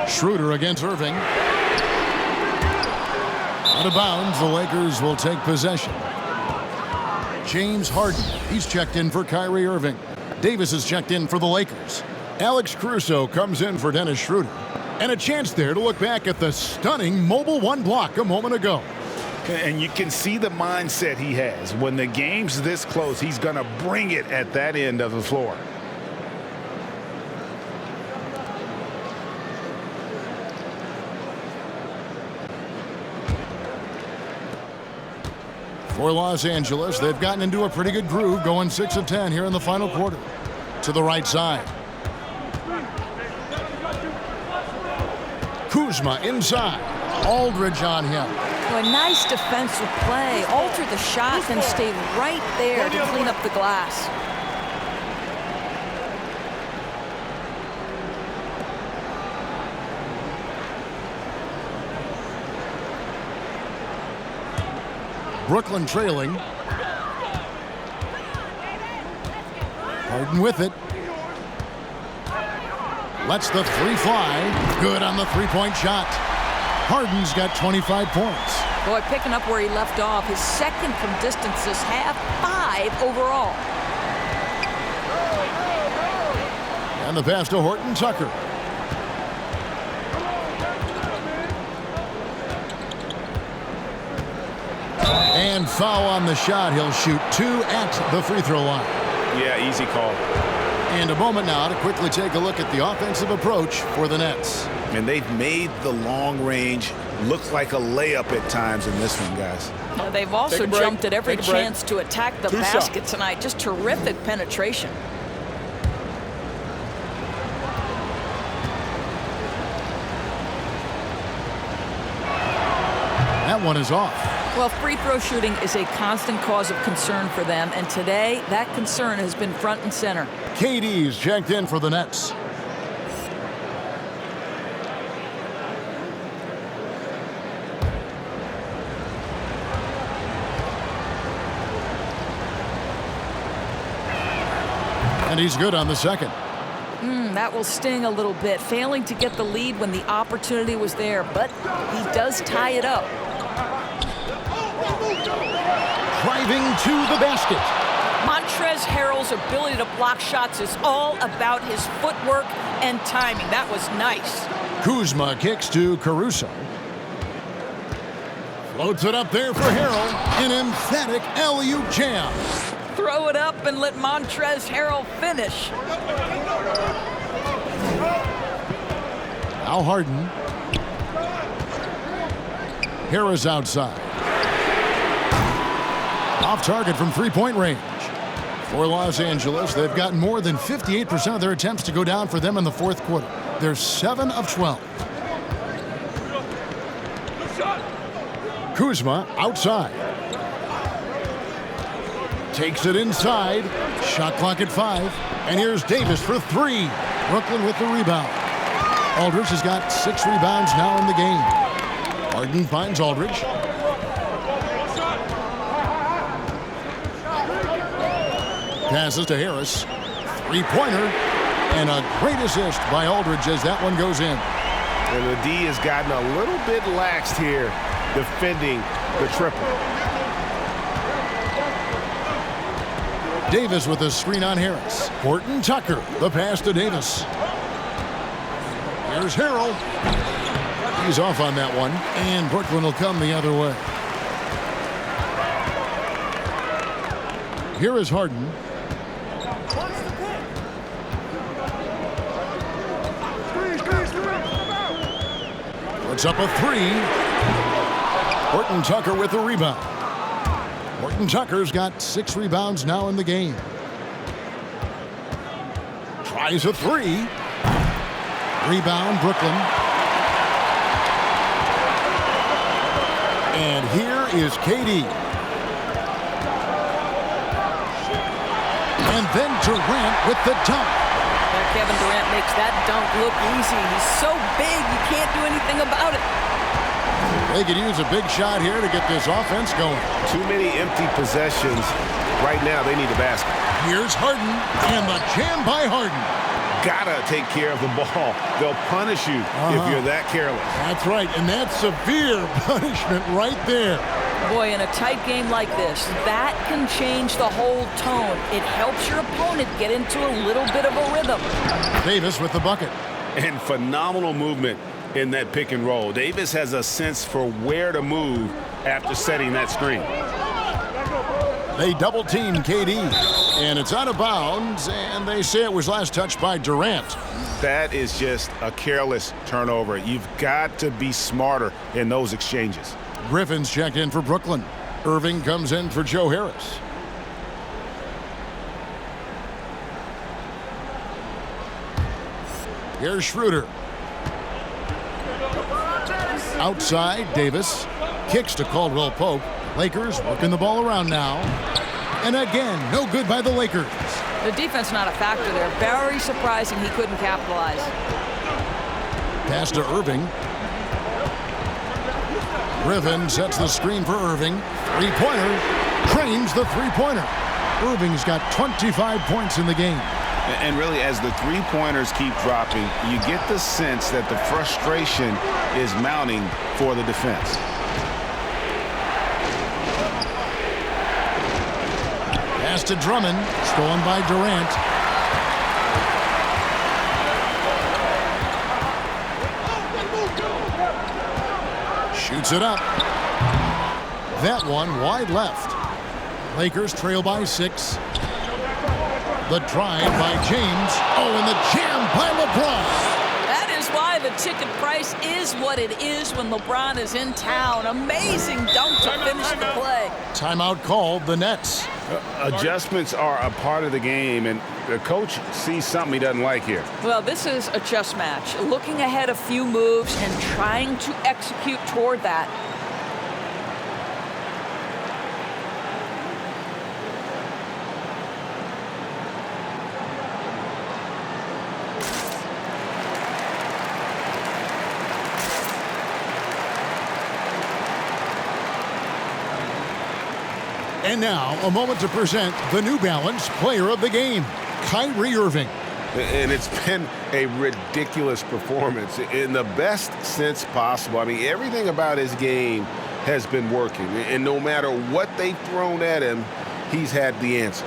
Schroeder against Irving. Out of bounds, the Lakers will take possession. James Harden, he's checked in for Kyrie Irving. Davis is checked in for the Lakers. Alex Caruso comes in for Dennis Schroeder. And a chance there to look back at the stunning mobile 1 block a moment ago. And you can see the mindset he has. When the game's this close, he's going to bring it at that end of the floor. For Los Angeles, they've gotten into a pretty good groove, going 6 of 10 here in the final quarter. To the right side. Kuzma inside. Aldridge on him. A nice defensive play. Alter the shot, then stay right there to clean up the glass. Brooklyn trailing. Harden with it. Lets the 3 fly. Good on the 3-point shot. Harden's got 25 points. Boy, picking up where he left off. His second from distance this half, 5 overall. And the pass to Horton Tucker. And foul on the shot. He'll shoot 2 at the free throw line. Yeah, easy call. And a moment now to quickly take a look at the offensive approach for the Nets. And they've made the long range look like a layup at times in this one, guys. They've also jumped at every chance to attack the basket tonight. Just terrific penetration. That one is off. Well, free throw shooting is a constant cause of concern for them, and today that concern has been front and center. KD's checked in for the Nets. And he's good on the second. That will sting a little bit, failing to get the lead when the opportunity was there, but he does tie it up. Driving to the basket. Montrezl Harrell's ability to block shots is all about his footwork and timing. That was nice. Kuzma kicks to Caruso. Floats it up there for Harrell. An emphatic alley-oop jam. Throw it up and let Montrezl Harrell finish. Now Harden. Harris outside. Off target from three-point range. For Los Angeles, they've gotten more than 58% of their attempts to go down for them in the fourth quarter. They're 7 of 12. Kuzma outside. Takes it inside. Shot clock at 5. And here's Davis for 3. Brooklyn with the rebound. Aldridge has got 6 rebounds now in the game. Harden finds Aldridge. Passes to Harris. Three-pointer. And a great assist by Aldridge as that one goes in. And the D has gotten a little bit laxed here defending the triple. Davis with a screen on Harris. Horton Tucker, the pass to Davis. Here's Harrell. He's off on that one, and Brooklyn will come the other way. Here is Harden. Puts up a 3. Horton Tucker with the rebound. Horton Tucker's got 6 rebounds now in the game. Tries a 3. Rebound, Brooklyn. And here is KD. And then Durant with the dunk. Kevin Durant makes that dunk look easy. He's so big, you can't do anything about it. They could use a big shot here to get this offense going. Too many empty possessions. Right now, they need a basket. Here's Harden, and the jam by Harden. Gotta take care of the ball. They'll punish you if you're that careless. That's right, and that's severe punishment right there. Boy, in a tight game like this, that can change the whole tone. It helps your opponent get into a little bit of a rhythm. Davis with the bucket. And phenomenal movement in that pick and roll. Davis has a sense for where to move after setting that screen. They double team KD, and it's out of bounds, and they say it was last touched by Durant. That is just a careless turnover. You've got to be smarter in those exchanges. Griffin's checked in for Brooklyn. Irving comes in for Joe Harris. Here's Schroeder. Outside, Davis. Kicks to Caldwell Pope. Lakers working the ball around now. And again, no good by the Lakers. The defense not a factor there. Very surprising he couldn't capitalize. Pass to Irving. Griffin sets the screen for Irving. Three-pointer. Trains the three-pointer. Irving's got 25 points in the game. And really, as the three-pointers keep dropping, you get the sense that the frustration is mounting for the defense. Pass to Drummond, stolen by Durant. Shoots it up. That one wide left. Lakers trail by 6. The drive by James. Oh, and the jam by LeBron. That is why the ticket price is what it is when LeBron is in town. Amazing dunk to finish the play. Timeout called, the Nets. Adjustments are a part of the game, and the coach sees something he doesn't like here. Well, this is a chess match. Looking ahead a few moves and trying to execute toward that. And now, a moment to present the New Balance Player of the Game, Kyrie Irving. And it's been a ridiculous performance in the best sense possible. I mean, everything about his game has been working. And no matter what they've thrown at him, he's had the answer.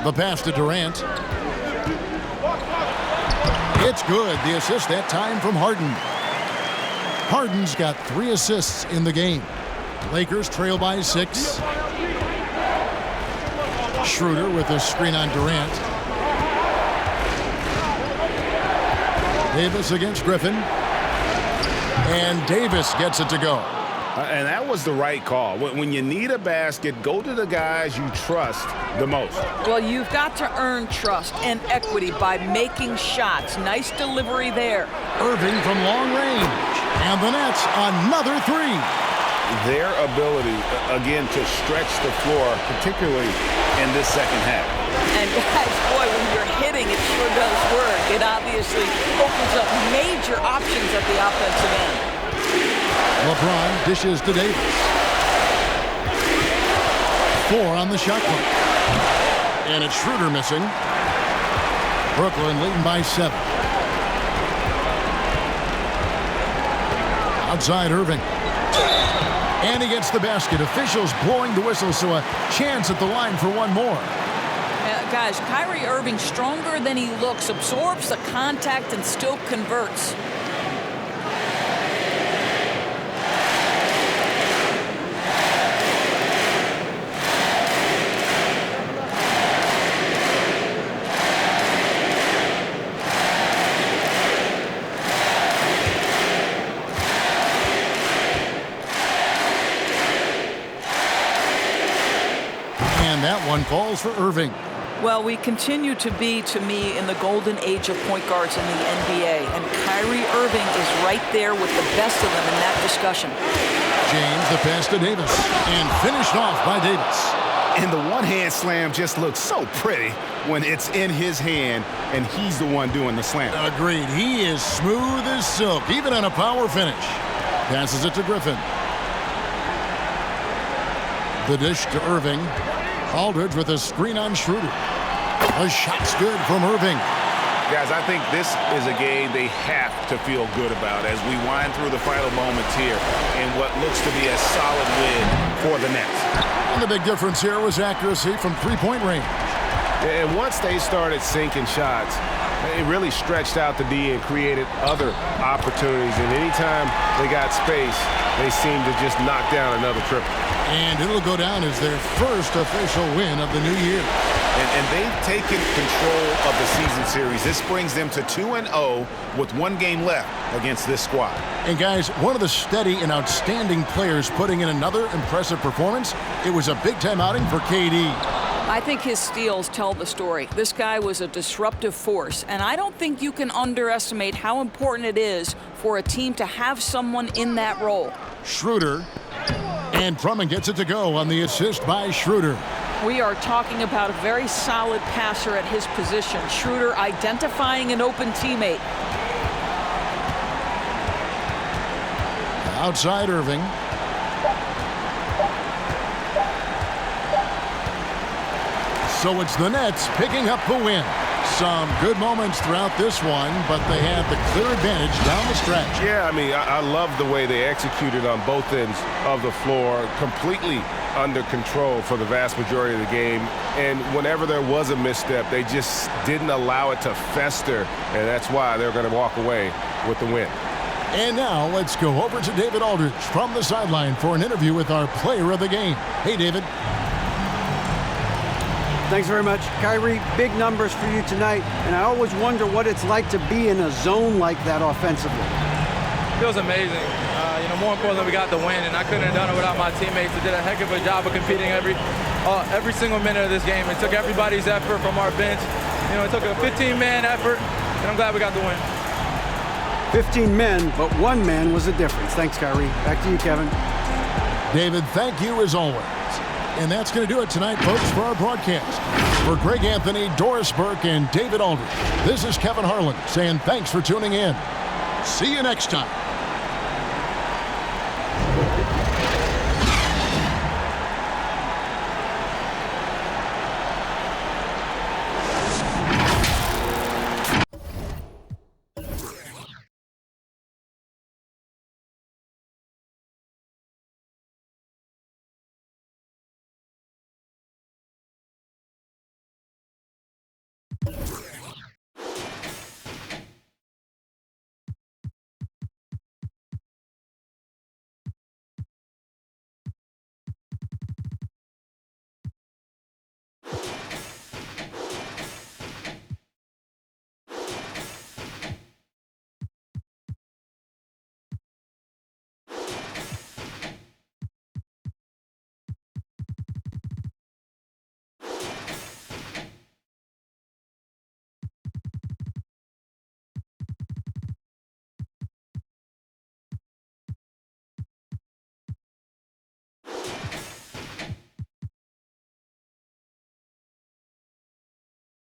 The pass to Durant. It's good. The assist that time from Harden. Harden's got 3 assists in the game. Lakers trail by 6. Schroeder with a screen on Durant. Davis against Griffin. And Davis gets it to go. And that was the right call. When you need a basket, go to the guys you trust the most. Well, you've got to earn trust and equity by making shots. Nice delivery there. Irving from long range. And the Nets, another 3. Their ability, again, to stretch the floor, particularly in this second half. And guys, boy, when you're hitting, it sure does work. It obviously opens up major options at the offensive end. LeBron dishes to Davis. 4 on the shot clock. And it's Schroeder missing. Brooklyn leading by 7. Outside Irving. And he gets the basket. Officials blowing the whistle, so a chance at the line for one more. Guys, Kyrie Irving stronger than he looks. Absorbs the contact and still converts. That one falls for Irving. Well, we continue to be, to me, in the golden age of point guards in the NBA, and Kyrie Irving is right there with the best of them in that discussion. James, the pass to Davis, and finished off by Davis. And the one-hand slam just looks so pretty when it's in his hand and he's the one doing the slam. Agreed. He is smooth as silk, even on a power finish. Passes it to Griffin. The dish to Irving. Aldridge with a screen on Schroeder. A shot's good from Irving. Guys, I think this is a game they have to feel good about as we wind through the final moments here in what looks to be a solid win for the Nets. And the big difference here was accuracy from three-point range. And once they started sinking shots, it really stretched out the D and created other opportunities. And anytime they got space, they seemed to just knock down another triple. And it'll go down as their first official win of the new year. And they've taken control of the season series. This brings them to 2-0 with 1 game left against this squad. And guys, one of the steady and outstanding players putting in another impressive performance, it was a big-time outing for KD. I think his steals tell the story. This guy was a disruptive force, and I don't think you can underestimate how important it is for a team to have someone in that role. Schroeder. And Drummond gets it to go on the assist by Schroeder. We are talking about a very solid passer at his position. Schroeder identifying an open teammate. Outside Irving. So it's the Nets picking up the win. Some good moments throughout this one, but they had the clear advantage down the stretch. Yeah, I mean, I love the way they executed on both ends of the floor, completely under control for the vast majority of the game. And whenever there was a misstep, they just didn't allow it to fester, and that's why they're going to walk away with the win. And now let's go over to David Aldridge from the sideline for an interview with our player of the game. Hey, David. Thanks very much. Kyrie, big numbers for you tonight, and I always wonder what it's like to be in a zone like that offensively. Feels amazing. More importantly, we got the win, and I couldn't have done it without my teammates. They did a heck of a job of competing every single minute of this game. It took everybody's effort from our bench. It took a 15-man effort, and I'm glad we got the win. 15 men, but one man was the difference. Thanks, Kyrie. Back to you, Kevin. David, thank you as always. And that's going to do it tonight, folks, for our broadcast. For Greg Anthony, Doris Burke, and David Aldridge, this is Kevin Harlan saying thanks for tuning in. See you next time. Ready.